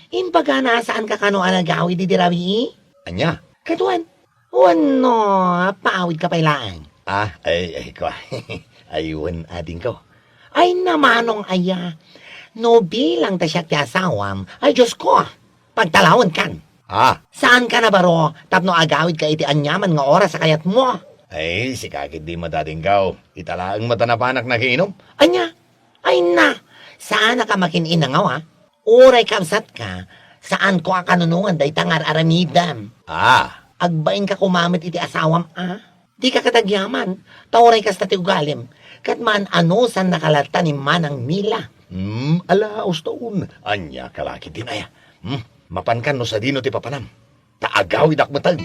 Imbaga na saan ka kano anagawi di dirabi Anya? Katuan. Wano, paawid ka pailaan. Ko. Ayun ading ko. Ay namanong aya. No bilang ta siya ti asawam. Ay Diyos ko. Pagtalawon kan. Saan ka na baro? Tapno agawid ka iti anyaman nga oras sa kayat mo. Ay, si kakit di madating kao. Italaang mata na panak nakiinom. Anya? Ay na! Saan ka makininangaw, ha? Uray kabsat ka. Saan ko kanunungan day tangar aramidam? Agbain ka kumamit iti asawam, Di ka katagyaman. Tauray ka sa tiugalim. Katman ano san nakalata ni manang mila. Ala, ustaun. Anya, kalaki din aya. Mapankan no sa dino ti papanam. Taagaw idak matag.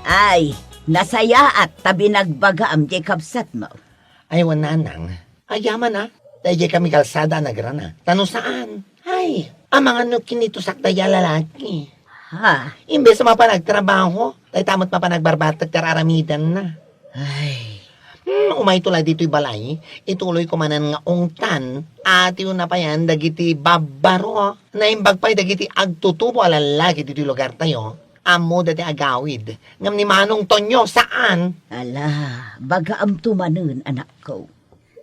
Ay, nasaya at tabi nagbagaam di kapsat mo. Ay, wananang. Ayaman, Dahil kami kalsada nagrana. Tano saan? Ay, ang mga no kinito sakdaya lalaki. Ha? Imbes na mapanagtrabaho, tayo tamot mapanagbarbatag kararamidan na. Ay, Umay tulad dito'y balay, ituloy ko manan nga ungtan, ati na pa yan, dagiti babaro, na imbag pa'y dagiti agtutubo alalaki dito'y lugar tayo, amo dati agawid, ngam ni Manong Tonyo, saan? ala, bagaam tumanon, anak ko.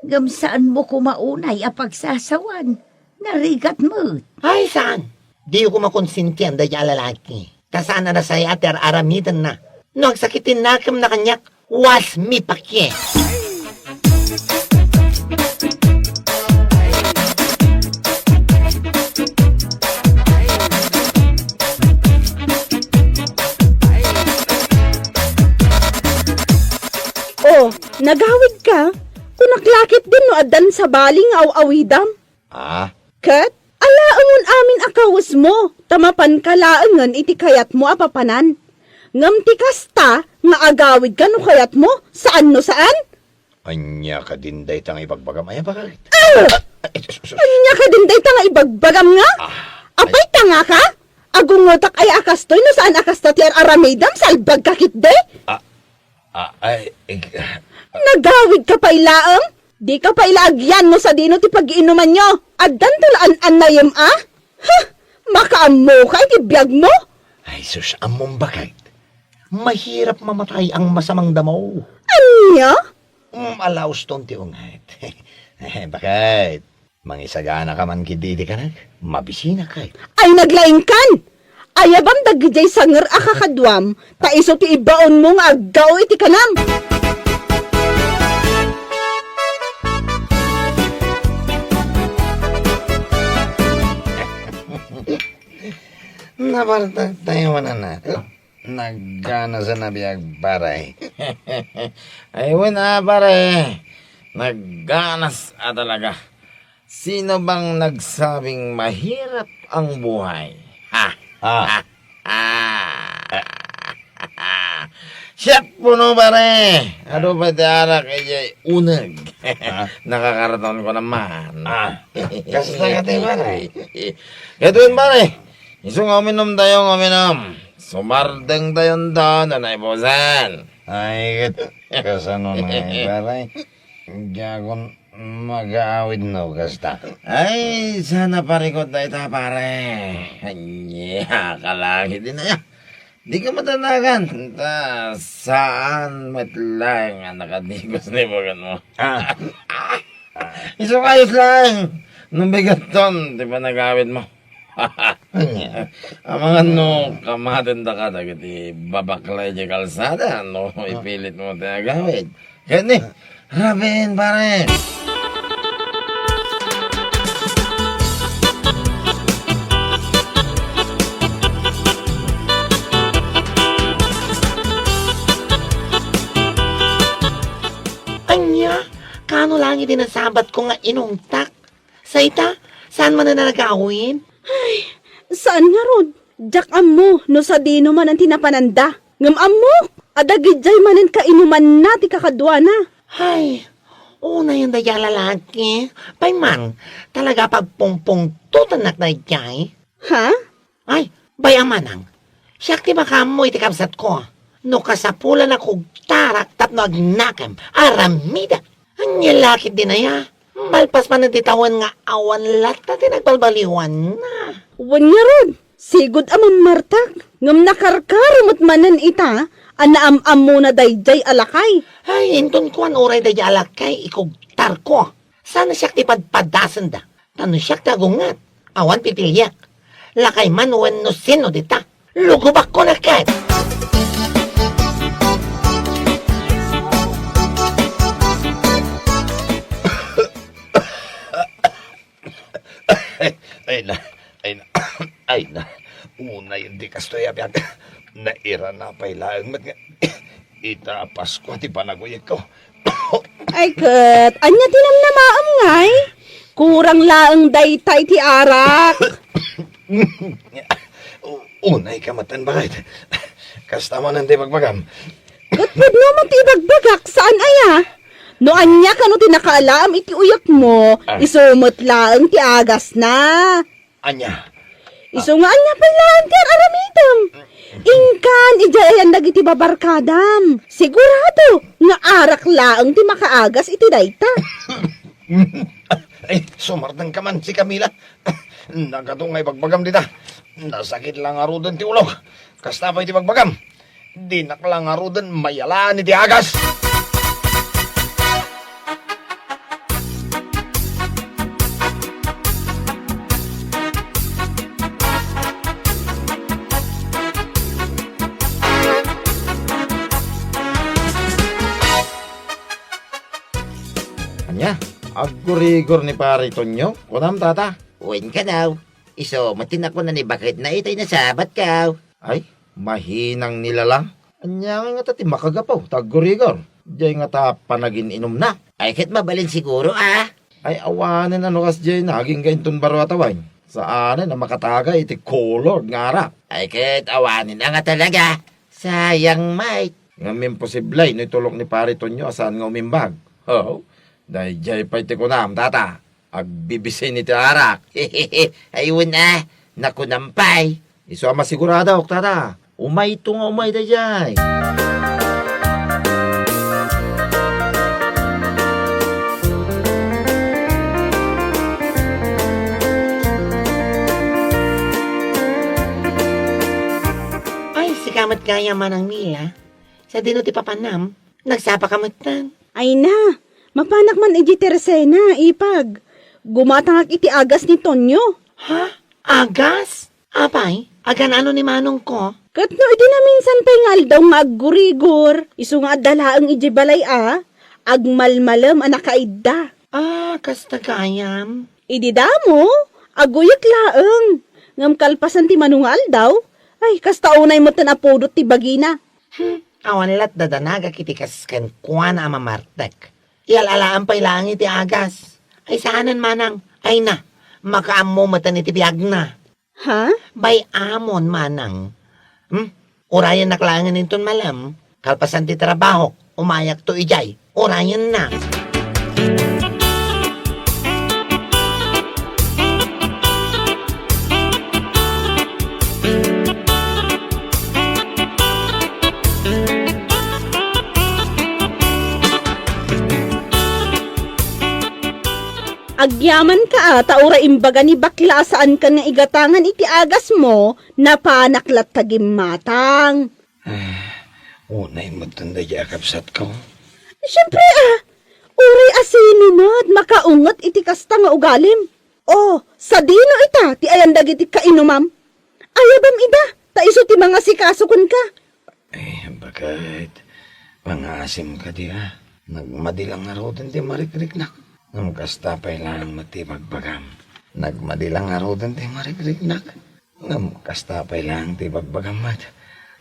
Ngam saan mo kumaunay a pagsasawan? Narigat mo. Ay, saan? Di ko makonsintihan dahil alalaki. Kasaan na nasaya at aramidan na. No, agsakitin na kam na kanyak, was mi pakye. Oh, nagawid ka? Kunaklakit din no adan sa baling aw-awidam. Kat, alaangon amin akawas mo. Tamapan kalaangan iti kayat mo apapanan. Ngam ti kasta nga agawid ka no kayat mo. Saan no saan? Anya ka din day tang ibagbagam. Ay, bakit? Anya ka din day tanga ibagbagam nga? Apay tanga ka? Agungotak ay akastoy no saan akasta ti aramidam salbag kakit de? Nagawid ka pa ilaang? Di ka pa ilaagyan mo sa dino ti pag-iinuman nyo. Addan tulaan na yun, Ha? Makaamo ka iti biyag mo? Ay, sus, among bakit? Mahirap mamatay ang masamang damaw. Anya? Alaos ton ti ungay. Bakit? Mangisagana ka man kididi ka nag? Mabisina kay. Ay naglaing kan! Ayabam dagijay sanger akakadwam, ta iso ti ibaon mo nga agaw iti kanam. Nabartag tayo na. Naggana sa nabiyag baray. Ayun na, pare. Nagganas talaga. Sino bang nagsabing mahirap ang buhay? Siyak po no, pare. Ano ba tiara kay unag? Nakakaraton ko naman. Kasta ka tayo, pare. Ito yun, pare. Isang uminom tayo, uminom. Sumardeng tayon doon, naiposan. Ay, kasano na yung baray. Gagon mag-aawid no, kasta. Ay, sana parikot na ita, pare. Ay, kalaki din na yan. Di ka matanagan. Saan matlang ang nakadigos na ibagan mo? Isang ayos lang. Nung bigat ton, di ba nag-awid mo? Ang mga kamatinda ka, dagiti babaklay di kalsada, ipilit mo tayo gawin. Gani, rabin, pare. Anya, kano lang itinasabat ko nga inungtak? Sa ita, saan man na nagawin? Saan nga rod? Jak amo, no sa dino man ang tinapananda. Ngam amo, adagidjay manen ka inuman na ti kakadwana. Ay, una yung daya lalaki. Payman, talaga pagpungpung tutanak na ijay. Ha? Ay, bayamanang. Siyak ti baka mo iti kapsat ko. No kasapulan ako tarak tapno agnakam, aramida. Ang nilakit din na ya. Malpas pa natitawan nga awan lat na tinagbalbaliwan na. Wan nga rod. Sigod amang Marta, ngam nakarkarumot manan ita, anaam-am mo na dayjay alakay. Ay, inton ko an oray da alakay, ikugtar ko. Sana siya tipadpadasan da. Tano siya tagungat. Awan pipilyak. Lakay man wen no sino dita. Lugubak ko na kat. Ay na, ay na. Una yung di kastoy abiyag. Naira na pailaan mat nga. Itapas ko, ti panaguyag ko. Ay kat, anya tinam na maam ngay. Kurang laang daytay ti arak. Unay kamatan bakit? Kasta mo nang di magbagam. Kat pwede mo ti bagbagak, saan aya? No anya ka no tinakaalaam iti uyak mo, isumot laang ti agas na. Anya, Iso nga anya pa laang ti aramitam. Ingkan, ijayan dagiti babarkadam. Sigurado, nga arak laang ti makaagas iti dayta. ay, sumardang ka man si Camila. Nagatong ay bagbagam dita. Nasakit lang arudan ti ulog. Kasta pa iti bagbagam. Di naklang arudan mayalaan iti agas. Anya, agurigor ni pare Tonyo. Kunam tata. Uwin ka daw. Iso, matin ako na ni bakit na itay na sabat ka. Ay, mahinang nilalang. Anya nga tati makagapaw, tagurigor. Diyay nga ta panagin inom na. Ay, kat mabalin siguro Ay awanan ano kas diyay naging gainton baro ataway. Saanan na makataga iti color nga arak. Ay, kat awanin na nga talaga. Sayang, mate. Ngamin posiblay no itulok ni pare Tonyo asaan nga umimbag. Oh, dahil diyay pa iti kunam tata. Agbibisin iti arak. Ayun na. Nakunampay. Iso ama sigurada ok tata. Umay ito nga umay da diyay. Ay, si kamat gaya man ang Mila. Sa dino ti papanam, nagsapa kamatan. Ay na, mapanak man iti Teresena, ipag. Gumatangak iti agas ni Tonyo. Ha? Agas? Apay, agan ano ni manong ko? Kat no, iti na minsan pengal daw nga aggurigor. Iso nga dalaang iti balay agmalmalam anak kaida. Kasta gayam. Idi damo, aguyat laeng. Ngam kalpasan ti manungal daw. Ay, kasta unay mo tanapudot ti bagina. Awan lat dadanaga kiti kasken kuana ama martek. Ialalaan pa'y lang iti agas. Ay saanan manang, ay na, makaamo matan iti biyag na. Ha? Bay amon manang. Urayan naklangan inton malam. Kalpasan ti trabaho, umayak to ijay. Urayan na. Agyaman ka ura imbaga ni bakla saan ka nga igatangan iti agas mo, napanaklat tagimmatang. Unay matanda yakapsat ko. Siyempre uray asino mat, makaungot iti kasta nga ugalim. Oh, sa dino ita, ti ayandag iti kainumam. Ayabam ida, ta iso ti mga sikasukon ka. Eh, bakit? Pangasim ka di Nagmadilang nga raw din di marikrik na. Ngam kasta pa'y lang matibagbagam. Nagmadilang nga raw din di marikrik na. Ngam kasta pa'y lang ti bagbagam mat.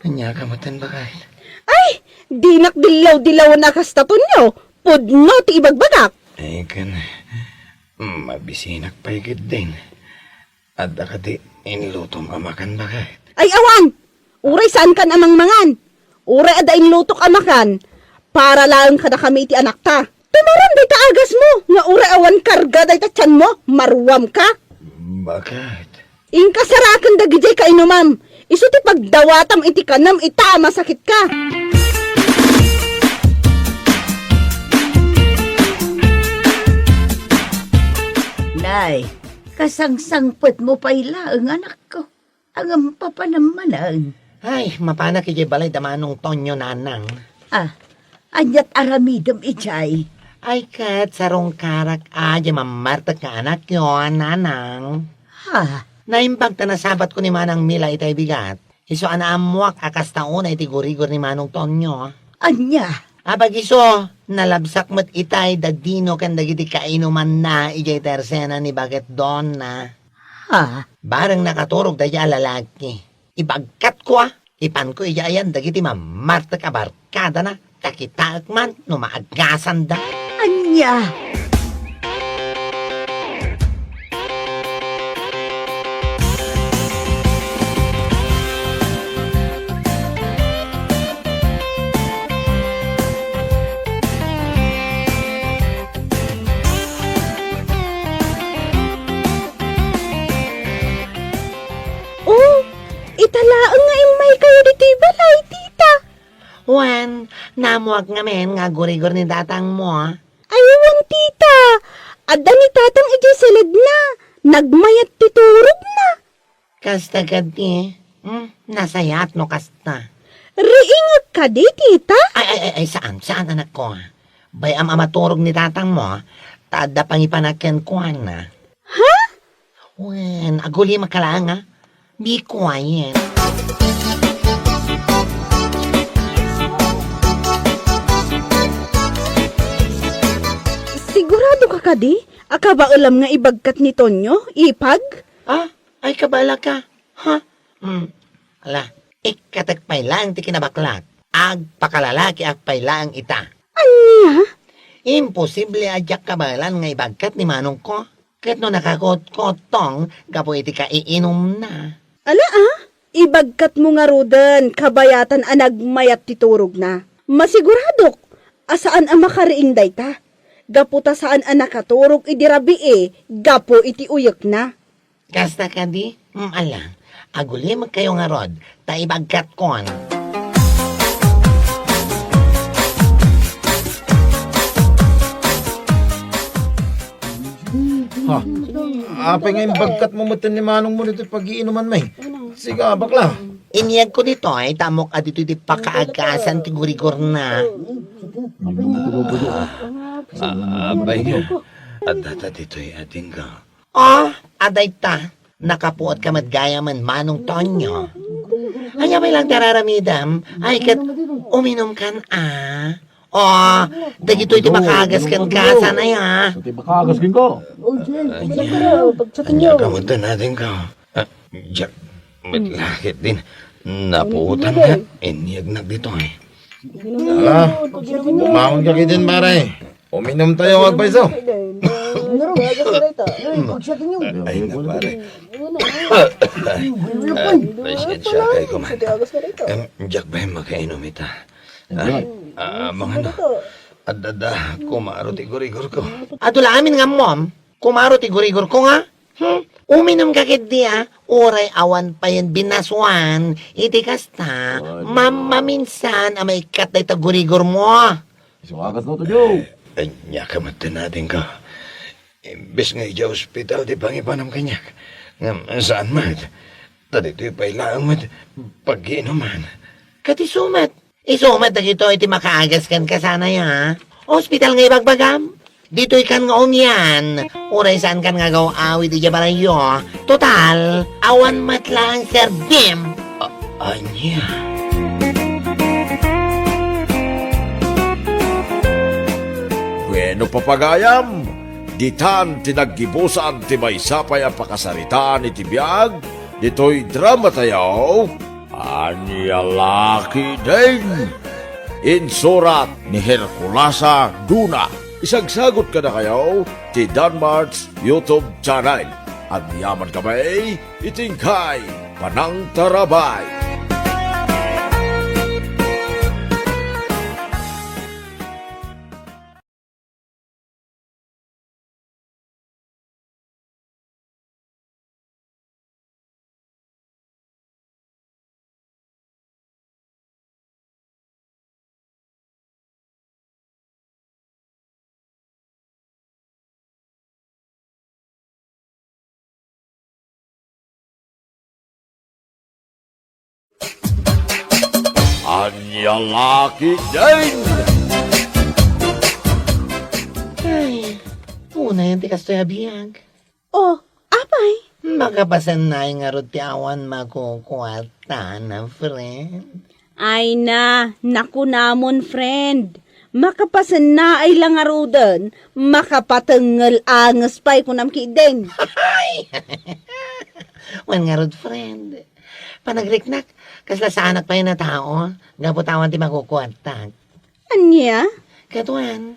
Kanya ka matan bakit? Ay, dinak dilaw-dilaw na kastaton nyo. Pudno ti ibagbagak. Ay kan, mabisinak pa'y din. At akati inlutom amakan bakit? Ay awan, uray saan kan amang mangan. Uray adain lutok amakan. Para lang kada kami iti anak ta. Tumaram day ta agas mo. Nga uray awan karga day ta tiyan mo. Marwam ka. Bakit? Ingkasarakan dagijay ka inumam. Isu ti pagdawatam iti kanam ita masakit ka. Nay, kasangsangpot mo pa ila ang anak ko. ang papanamanan. Ay, mapana kaya balay damanong Tonyo nanang. Anyat aramidam ijay. Ay, kat, sarong karak aja mamarta ka anak yon, nanang. Ha? Naimbag ta nasabat ko ni Manang Mila itay bigat. Iso anaamuak akas taon ay tigurigor ni Manong Tonyo. Anya? Abag iso, nalabsak mat itay dadino kan dagiti kainuman na ijay tersena ni Baget Donna. Ha? Barang nakaturog daya lalaki. Ibagkat ko ipan ko iyayan dagiti mamarta ka barkada na. Kakitaak man, no maagasan da. Anya? Oh, italaang nga imay kayo dito'y balay, tita. Juan, namuak nga men nga gurigor ni datang mo. Ayawan, tita. Adda ni tatang ijay salad na. Nagmayat titurog na. Kasta gadi, nasayat no kasta. Riingag ka di, tita. Ay, saan anak ko? Bayam amaturog ni tatang mo, tada pangipanakyan ko na. Ha? Juan, aguli makalanga. Be quiet. Sigurado ka di? Akaba ulam nga ibagkat ni Tonyo? Ipag? Ay kabala ka. Ha? Ala, ikatagpay lang ti kinabaklat. Agpakalalaki agpay lang ita. Anya? Imposible adyak kabalan nga ibagkat ni manong ko. Ket no nakakot-kotong, gapo iti ka iinom na. Ala ibagkat mo nga rodan, kabayatan anagmayat titurog na. Masiguradok, asaan ang makariing dayta? Gaputa saan ang nakaturog idirabi gapo iti uyok na. Kasta ka di? Ala, aguli magkayo nga rod, ta ibagkat kon. Ha? Apay nga yung bagkat mo matan ni Manong mo nito pag-iinuman may. Siga, bakla. Iniyag ko dito ay tamok at dito di pakaagasan ti gurigor na. Abay nga. At data dito'y ating ka. Aday ta. Nakapuot ka madgaya man Manong Tonyo. Anya may lang tararamidam. Ay kat uminom kan dagito iti makagas kan kasa na ya. Makagaskin ko. Anya ka mo natin ka. Jack, matlakit din. Napuutan nga. Iniyag na dito eh. Bumangon ka din pare. Uminom tayo wag pa iso. Ay na pare. Pasensya kay ko man. Jack ba yung makainom ita? Mga na. Adada, kumaro ti gurigor ko. Adula amin nga mom. Kumaro ti gurigor ko nga. Uminom ka kit diya. Oray awan pa yan binaswan. Iti kasta. Maminsan amay kat na ita gurigor mo. Isukagas na to, Joe. Ay, nyakamat natin ka. Imbes nga iya hospital, di pangipanam kanyak. Saan mat? Tadi ito'y pailaang mat. Pag-inuman. Kati sumat. Isumat na ito iti makaagas kan ka sana ya. Hospital nga ibagbagam. Dito ikan nga umyan. Uray saan kan nga gaw awit iti balayo. Total, awan mat lang Sir Dim. Anya. Bueno papagayam, ditan tinaggibusan ti may sapay ang pakasaritaan ni Tibiyag, dito'y drama tayo, Anyalaki din. Insurat ni Herculasa Duna. Isagsagot ka na kayo ti Danmarks YouTube channel. At yaman kami, itingkay Panang Tarabay. Anya laki din! Ay, una yung tikas to yabiyag. Oh, apay? Makapasan na yung arot ti awan makukuwata na, friend. Ay na, naku namon, friend. Makapasan na ay lang arudan, makapatengal angas pa'y kunam kideng. Ay! Wan nga rod, friend. Panagriknak, kasla sa anak pa yun na tao, gaputawan ti makukuwata. Anya? Katuan,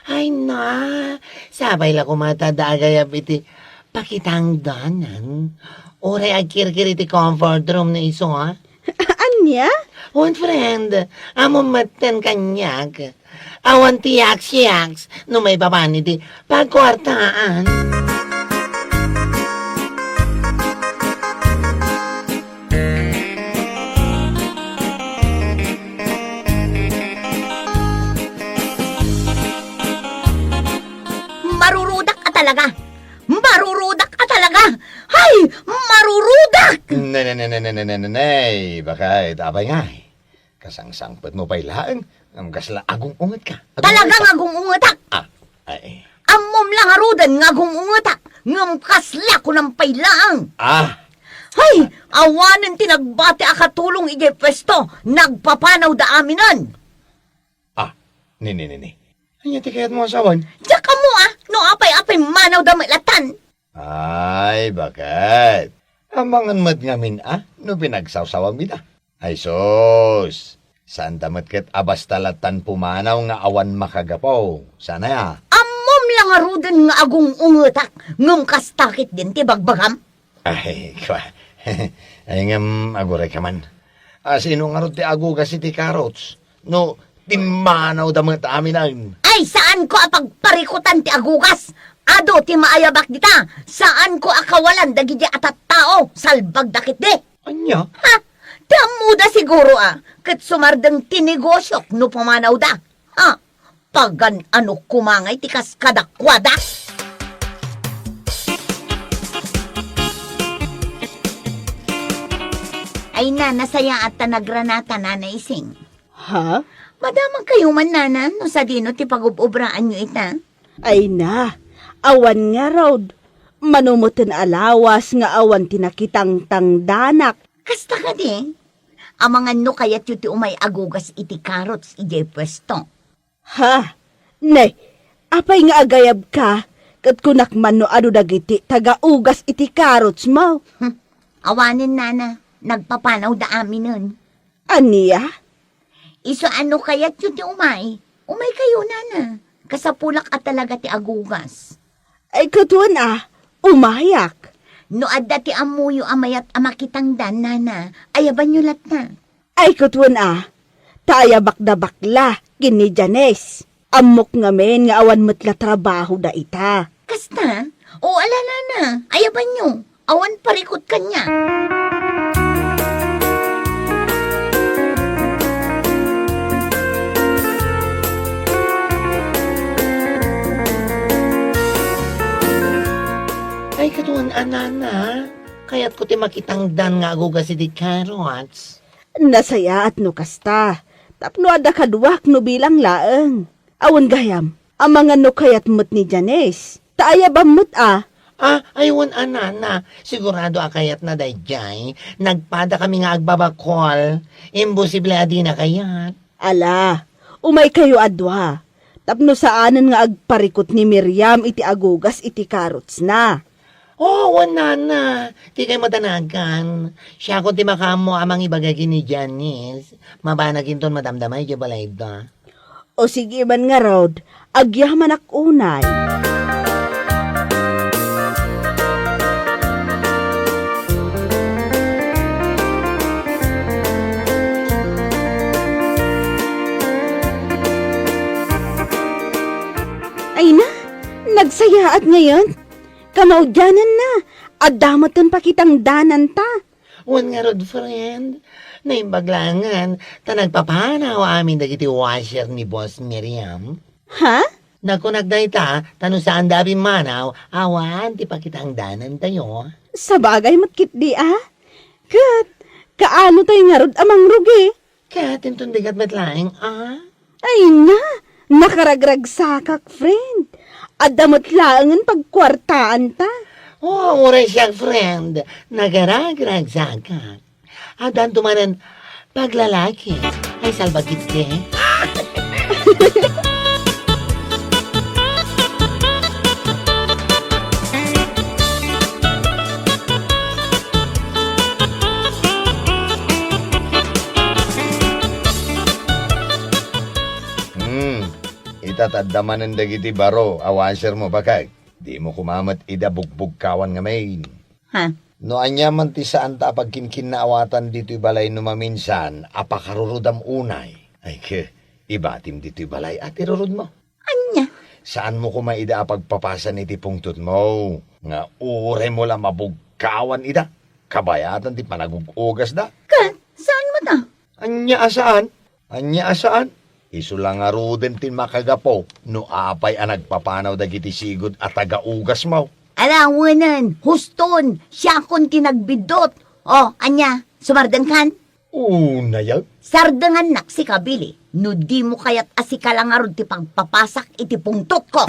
ay na, sabay la kumatadagayap iti pakitang danan. Oray agkirkir iti comfort room na iso, ha? Anya? One friend, amo maten kanyak. Awan ti yaks, no may baban iti pagkwartaan. Marurudak ka talaga! Marurudak ka talaga! Hay! Marurudak! Nay, bakit abay nga eh. Kasangsangpet mo pa'y laang, ang kasla agong ungat ka. Talagang agong ungatak! Ah, ay. Amom lang arudan nga agong ungatak! Ngam kasla ko ng pailaang! Ah, Hay! Awanan tinagbati akatulong ije pwesto! Nagpapanaw da aminan! ni. Anya ti kayat mo asawan? Diyak ka mo no apay-apay manaw da mailatan! Ay, bakit? Amangan mat ngamin no pinagsawsawan mi da. Ay sos, saan damat ket abas talatan pumanaw nga awan makagapaw. Sana ya. Amom lang arudan nga agong ungatak! Ngam kastakit din ti bagbagam! Ay, kwa. Ay ngam agure ka man. Sino nga ron ti agugas iti karots? No, timanaw damat aminan. Ay, saan ko apagparikutan ti agugas? Ado ti maayabak dita! Saan ko akawalan dagiti atat tao? Salbag dakit di! Anya? Ha? Ti amuda siguro ket sumardeng tinigosyok no pumanaw da. Ha? Pagan ano kumangay ti kaskadakwada? Ay na, nasaya at tanagranata na naising. Ha? Madamang kayo man nana, no sa dino ti pagububraan nyo ita. Ay na, awan nga raud. Manumutin alawas nga awan tinakitang tangdanak. Kasta ka di? Amangan no kayat yu ti umay agugas iti karots iti pwesto. Ha? Nay, apay nga agayab ka, kat kunakman no ado dagiti taga-ugas iti karots mo. Awanin nana, nagpapanaw da amin nun. Aniya? Iso ano kayat yu ti umay? Umay kayo nana, kasapulak at talaga ti agugas. Ay katuan umayak. No adda ti amuyo amayat amakitang dan nana, ayaban nyo lat na. Ay katuan taya bakda bakla, gini Janes. Amok nga men nga awan matla trabaho da ita. Kasta? O ala nana, ayaban nyo, awan parikot kanya. Ay, katuan anana. Kaya't ko ti makitang dan nga agugas iti karots. Nasaya at no kasta. Tapno ada kaduak no bilang laeng. Awan gayam, amangan no kayat mut ni Janes. Taaya ba mut Aywan anana. Sigurado akayat na dayjay. Nagpada kami nga agbabakol. Imposible adi na kayat. Ala, umay kayo adwa. Tapno saanan nga agparikot ni Miriam iti agugas iti karots na. Nana. Di kayo matanagan. Siya ko ti makamo amang ibagagi ni Janice. Mabanagin ton madamdamay di balay da. O sige man nga Rod, agyaman ak unay. Ay na, nagsayaat ngayon. Kamaudyanan na, adamatan pa kitang danan ta. Wan nga rod, friend. Naimbaglangan, ta nagpapanaw amin dagiti washer ni Boss Miriam. Ha? Nagkunagday ta, tano saan dabi manaw, awan, ti pakitang danan tayo. Sa bagay matkit di Kat, kaano tayo nga rod amang rugi? Kat, intundigat matlaing, Ay na, nakaragrag sakak, friend. Adamot laangan pagkwartaan ta. Oo, oray siyang friend. Nagaragrag sagak. Adan tumanan paglalaki. Ay, salbagit ke. Itataddaman ng dagiti baro, awanser mo bakag. Di mo kumamat ida bugbugkawan nga main. Ha? No anya man ti saan ta pagkinkin na awatan dito'y balay no maminsan, apakarurudam unay. Ay ke, ibatim dito'y balay at irurud mo. Anya? Saan mo kumaida pagpapasan iti pungtut mo? Nga ure mo lang mabugkawan ida. Kabayatan ti panagugugas da. Kat, saan mo ta? Anya asaan? Anya asaan? Isu lang nga ruden tin makagapo, no apay ang nagpapanaw dagiti sigod at tagaugas mo. Alawanan, huston, siya akong tinagbidot. O, anya, sumardan kan? Una yaw? Sardangan nak si kabili. No di mo kaya't asikalangarod ti pagpapasak iti pungtot ko.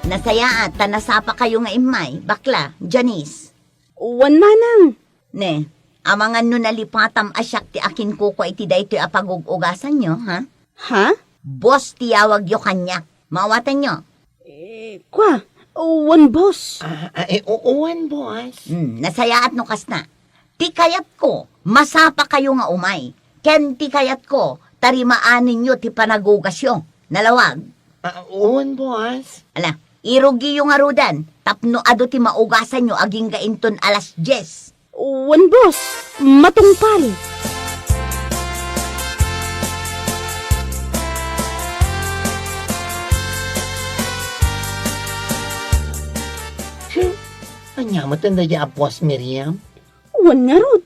Nasaya at tanasapa kayo nga imay, bakla, Janice. Wan manang. Ne, amangan no nalipatam asyak ti akin kuko iti daytoy apagugugasan nyo, ha? Ha? Boss tiyawag yo kanyak. Mawatan nyo. Kwa, wan boss. Uuwan, boss. Nasaya at nukas na. Ti kayat ko, masapa kayo nga umay. Ken ti kayat ko, tarimaanin nyo ti panagugasyo. Nalawag. Uuwan, boss. Ala, irugi yung arudan. Tapno ado ti maugasan nyo aging gainton alas 10. Wan boss, matungpal. Anya, matanda di apwas, Miriam. Wan nga rod.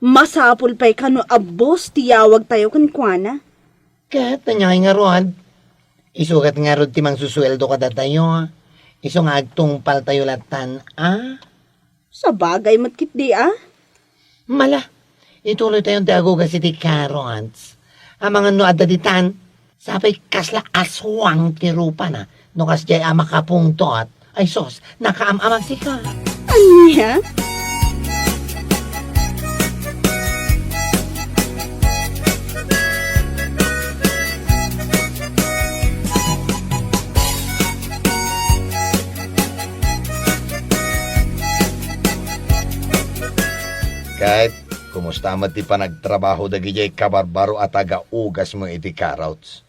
Masapul pa'y kano abos tiyawag tayo kan kuana. Kat, anya nga rod. Isukat nga rod timang susweldo ka tayo. Iso nga agtungpal tayo latan, Sa bagay matkit di Mala, ituloy tayong dagugas iti carrots. Ang mga no adaditan, sapay kasla aswang tirupa na. No kas jay makapungtot, ay sos, nakaamamag sika. Anya? Kahit, kumusta mo ti panagtrabaho dagijay kabarbaro at tagaugas mo iti carrots?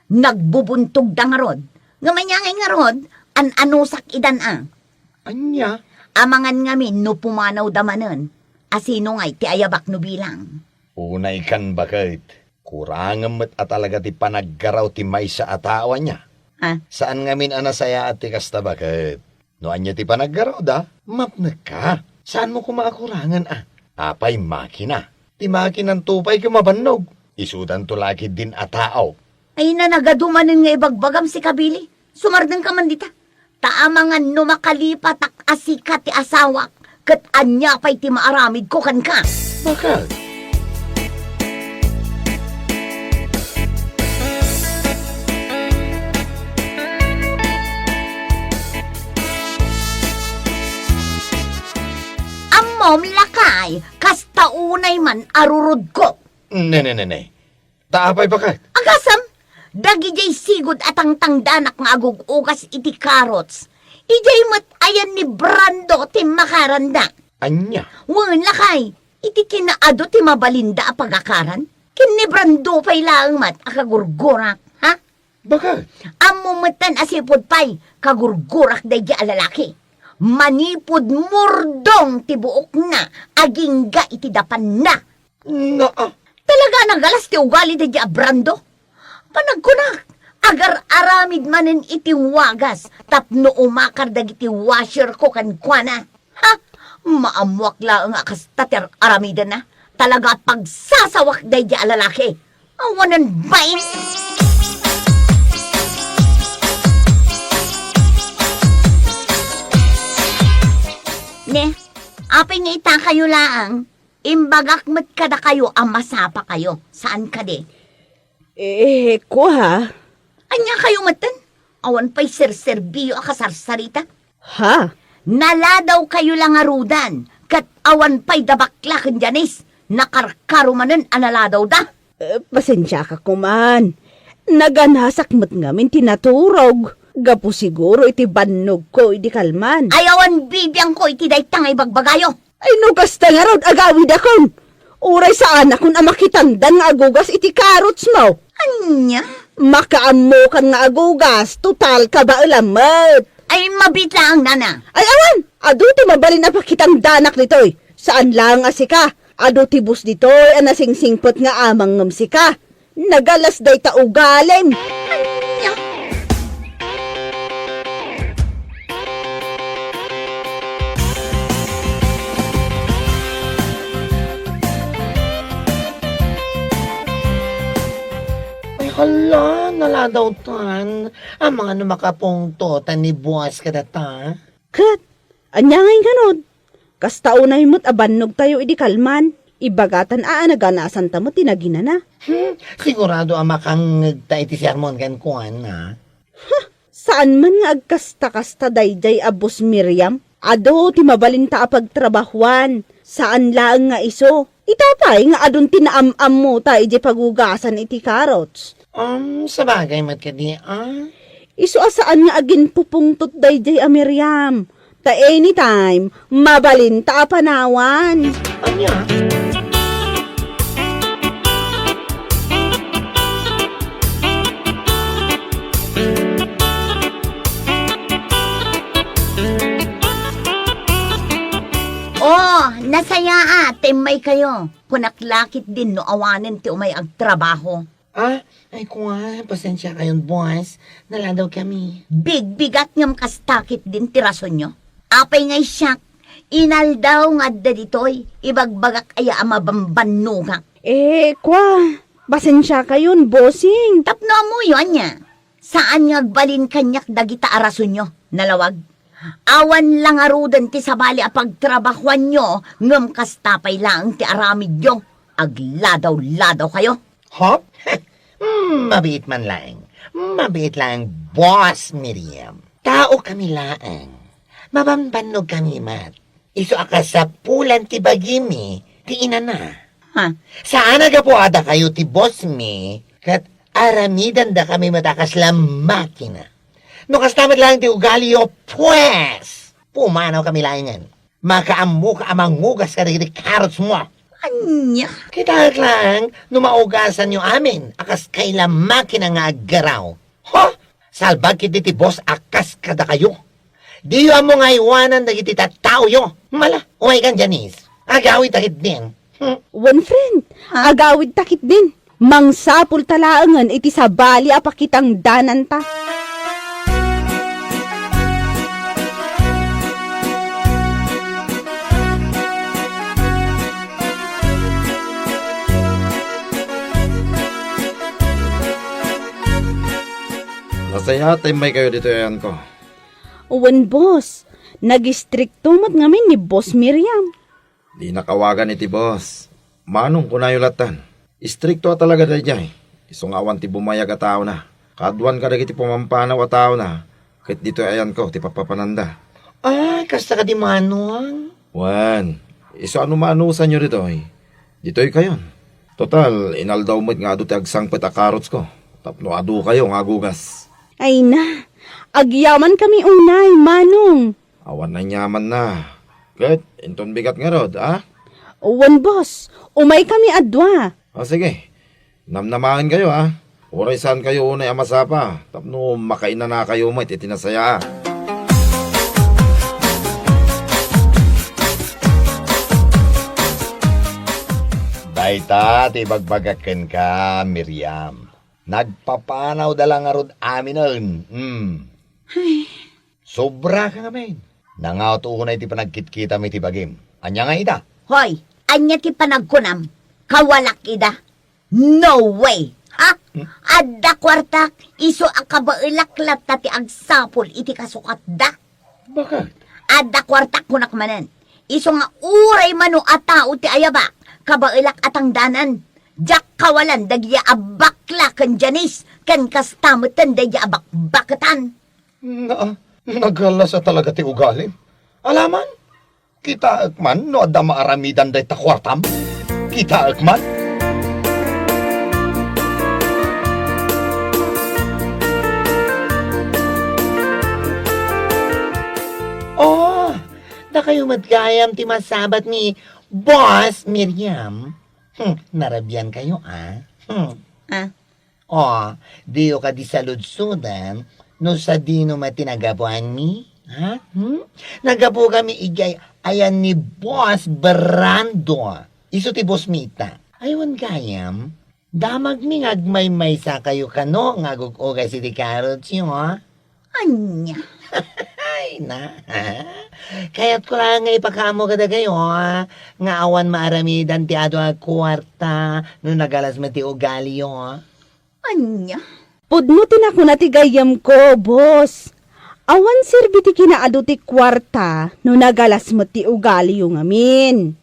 Nagbubuntog da nga rod. Ngamanyangay nga rod, an-anusak idan Anya? Amangan ngamin no pumanaw damanen. Asino ngay ti ayabak no bilang. Unay kan bakit? Kurangan mo't at talaga ti panaggaraw ti may sa atawan niya. Ha? Saan ngamin anasaya at ti kasta bakit? No anya ti panaggaraw da? Mapnak ka. Saan mo kumakurangan Apay makina. Ti makinang tupay kumabannog. Isudan to laki din ataaw. Ay na nagadumanin nga ibagbagam si Kabili. Sumardeng ka man dita. Taamangan no makalipat ak asika ti asawak. Kat anya pa'y ti maaramid ko kan ka. Bakit? Amom lakay, kasta unay man arurod ko. Ne. Taapay bakit? Agasam, dagi jay sigod atang tangdanak nga agugugas iti carrots. Ijay mat ayan ni Brando ti makaranda. Anya? Wan lakay, iti kinaado ti mabalinda a pagakaran. Kin ni Brando pa'y laang mat akagurgurak, ha? Bakit? Amumatan asipod pa'y kagurgurak day di alalaki. Manipod murdong ti buok na, aging ga iti dapan na. Talaga nagalas ti ugali da di Brando. Panagkunak, agar aramid manen iti wagas, tapno umakar dagiti washer ko kan kuana. Ha? Maamuak lang nga kastater aramidan na. Talaga pagsasawak day di alalaki. Awanan bain. Ne, apay nga ita kayo laang, imbagak mat kada kayo ang masapa kayo. Saan ka de? Ko ha? Anya kayo matan? Awan pa'y serserbiyo akasarsarita. Ha? Naladaw kayo lang arudan, kat awan pa'y dabaklakan janis. Nakarkarumanan analadaw da. Pasensya ka kuman. Naganasak mat ngamin tinaturog. Gapo siguro iti bannog ko iti kalman. Ayawan bibiyang ko iti daytang ay bagbagayo. Ay nugas ta nga rod agawid akon. Uray sa anak kun amakitandan nga agugas iti karots mo. Anya? Makaammo kan nga agugas, total ka ba ulamat? Ay mabitla ang nana. Ay awan, adu ti mabalin na pakitang danak nitoy. Saan lang asika? Adu ti bus ditoy, anasingsingpot nga amang ngamsika. Nagalas day ta ugalim. Anya? Ay, hala, naladaw tan. Ang mga namakapungto, tan ni buwas ka data. Kat, anya ngay ganod. Kasta unay mo't abannog tayo idi kalman. Ibagatan naganasan ta mo tinagina na. Sigurado ang makang nagta iti sermon kan kuan na. Saan man nga agkasta-kasta dayday abos Miriam? Ado ti mabalinta pagtrabahuan. Saan lang nga iso? Itapay nga adun tinaam-am mo ta iti pagugasan iti karots. Sa bagay mat ka di, Iso asaan nga agin pupungtot dayday a Miriam. Ta anytime, mabalinta panawan. Anya? Oh, nasaya temay kayo. Kunaklakit din no awanen ti umay ag trabaho. Ay kuwan, pasensya kayon buwas. Naladaw kami. Big-bigat ngam kastakit din tirason nyo. Apay ngay siyak, inaldaw nga da ditoy, ibagbagak aya amabambanno nga. Kwa, basensya kayon, bossing. Tapno mo yun niya. Saan nga agbalin kanyak dagita arason nyo, nalawag? Awan lang arudan ti sabali apagtrabahuan nyo, ngam kastapay lang ti aramid nyo. Agladaw-ladaw kayo. Hop? Mabait man lang. Mabait lang, Boss Miriam. Tao kami laang. Mabambanog kami, Mat. Iso akasapulan ti bagimi, ti ina na. Ha? Saan aga po ada kayo ti Boss mi, kat aramidan da kami matakas lang makina. No kastamat lang ti ugali yo, pues! Pumanaw kami laingan. Makaamu ka amangugas ka rin karots mo. Anya? Kita lang, numaugasan nyo amin, akas kaila makina nga agaraw. Ho! Salbag kiti ti boss, akas kada kayo. Di yo mo nga iwanan na kiti tao yo. Mala, umay kan Janice. Agawit takit din. One friend, agawid takit din. Mangsapul talaangan iti sabali apakitang danan ta. Masaya may kayo dito yan ko. Uwan boss, nag-istrikto mat ngamin ni Boss Miriam. Di nakawagan iti boss. Manong kunayulatan. Istrikto talaga da jay. Isungawan ti bumayag a tao na. Kadwan ka dagiti pumampanaw a tao na. Kahit dito ayan ko, ti papapananda. Ay, kasta ka di manong. Wan, iso ano maanusan nyo rito eh. Dito'y kayon. Total, inaldaw mo't nga ado ti agsangpet a karots ko. Tapno ado kayo nga gugas. Ay na, agyaman kami unay, manong. Awan na nyaman na. Kahit, inton bigat nga rod, ah? Uwan boss, umay kami adwa. Sige, namnamahan kayo, ah. Oray saan kayo unay amasapa. Tapno makaina na kayo mo, itinasaya. Dayta, tibagbagaken ka, Miriam. Nagpapanaw dalang arod amin nun. Sobra ka nga, men. Nangaw tuunay ti panagkitkita mi ti bagim. Anya nga ita? Hoy, anya ti panagkunam. Kawalak ida. No way! Ha? Adda kwartak, iso akabailaklat na ti agsapol iti kasukat da. Bakit? Adda kwartak kunak manan. Iso nga uray mano at tao ti ayaba, kabailak atang danan. Jak kawalan dagya abakla kan janis, kan kastamutan dagya abakbakatan. Nagala sa talaga ti ugali. Alaman, kita akman no adda maaramidan day takwartam. Kita akman. Oh, da kayo madgayam ti masabat ni Boss Miriam. Narabyan kayo, ah? Ah, Oh, diyo ka di saludsudan, no sa dino matinagabuan mi? Ha? Nagabu kami igay, ayan ni Boss Brando. Iso ti Boss Mita. Aywan gayam, damag mi ngagmay-may sa kayo kano, ngagugugay si di Carrots yun, ha? anya. Ay na, ha? Kaya't ko lang nga ipakamo kada kayo, ha? Nga awan maaramidan ti ado ang kwarta, no nagalas mati ugali yun, ha? Anya. Pudnutin ako na ti gayam ko, boss. Awan sirbi ti kinaado ti kwarta no nagalas mo ti ugali yung amin.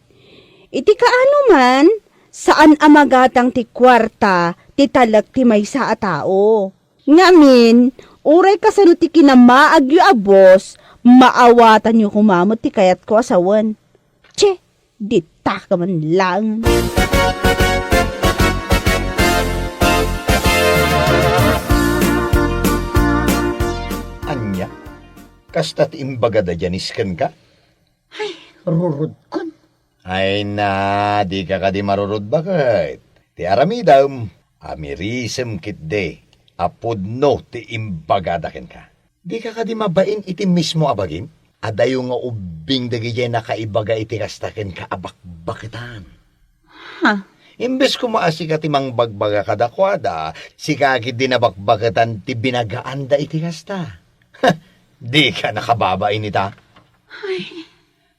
Iti kaano man, saan amagatang ti kwarta ti talag ti may sa tao. Ngamin, uray kasano ti kinamaag yu a boss, maawatan yu kumamot ti kayat ko asawan. Che, dita ka man lang. Anya, kasta't imbaga da janiskan ka? Rurod kon. Ay na, di ka di marurod bakit? Ti aramidam, amirisem kit de, apudno ti imbaga da ken ka. Di ka di mabain iti mismo abagim? Adayo nga ubing dagi jay nakaibaga iti kastaken ka abakbakitan. Ha? Imbes ko maasi ka ti mangbagbaga kadakwada, si kakit di nabakbakatan ti binagaan da iti kasta. Di ka nakababain ita.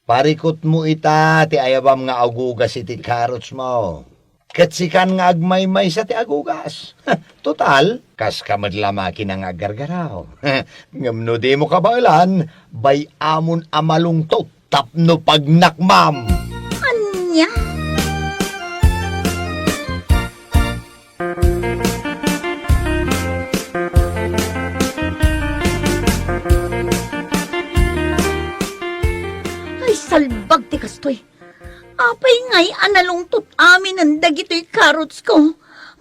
Parikot mo ita, ti ayabam nga agugas iti Carrots mo. Katsikan nga agmay-may sa ti agugas. Total, kas kamadlamaki ng agargaraw. Ngamno di mo kabailan, bay amon amalungtot, tapno pagnakmam. Anya. Ay, salbag ti kastoy. Apay ngay analungtot amin ang dagito'y Carrots ko.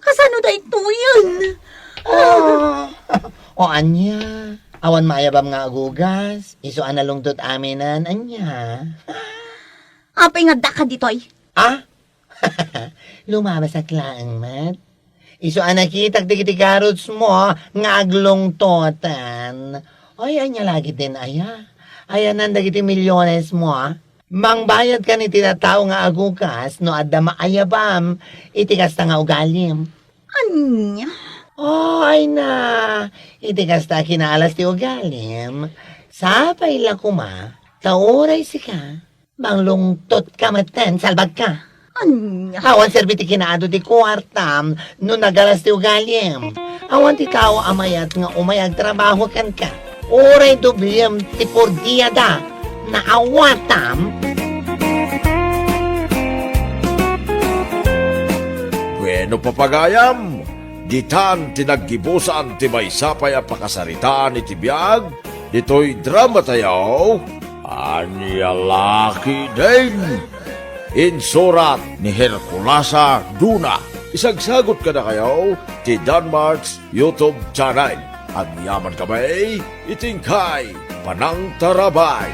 Kasano da ito yun? O anya, awan maayabam nga agugas, iso analungtot aminan, anya. Apay nga daka dito'y. Ah? Lumabas sa klaang mat. Iso anakitag di Carrots mo, nga aglungtotan. Ay, anya lagi din, aya. Aya nandagiti milyones mo, mangbayad ka ni tinatao nga agugas, no adda maayabam, itikas ta nga ugalim. Anya. Oh, ay na, itikas ta kinaalas ti ugalim. Sapay lang kuma, tauray si ka, manglungtot ka maten, salbag ka. Anya. Awan serbiti kinaado ti kwartam, no nagalas ti ugalim. Awan ti tao amayat nga umayag trabaho kan ka. Oray dubliyam ti por dia da, na awatam. Bueno papagayam, ditan tinaggibusan ti may sapay ang pakasaritaan iti biyag, dito'y drama tayaw, Anya Laki din. Insurat ni Herculasa Duna. Isagsagot ka na kayo ti Danmarks YouTube channel. Ang yaman kamay, itingkay, panang tarabay.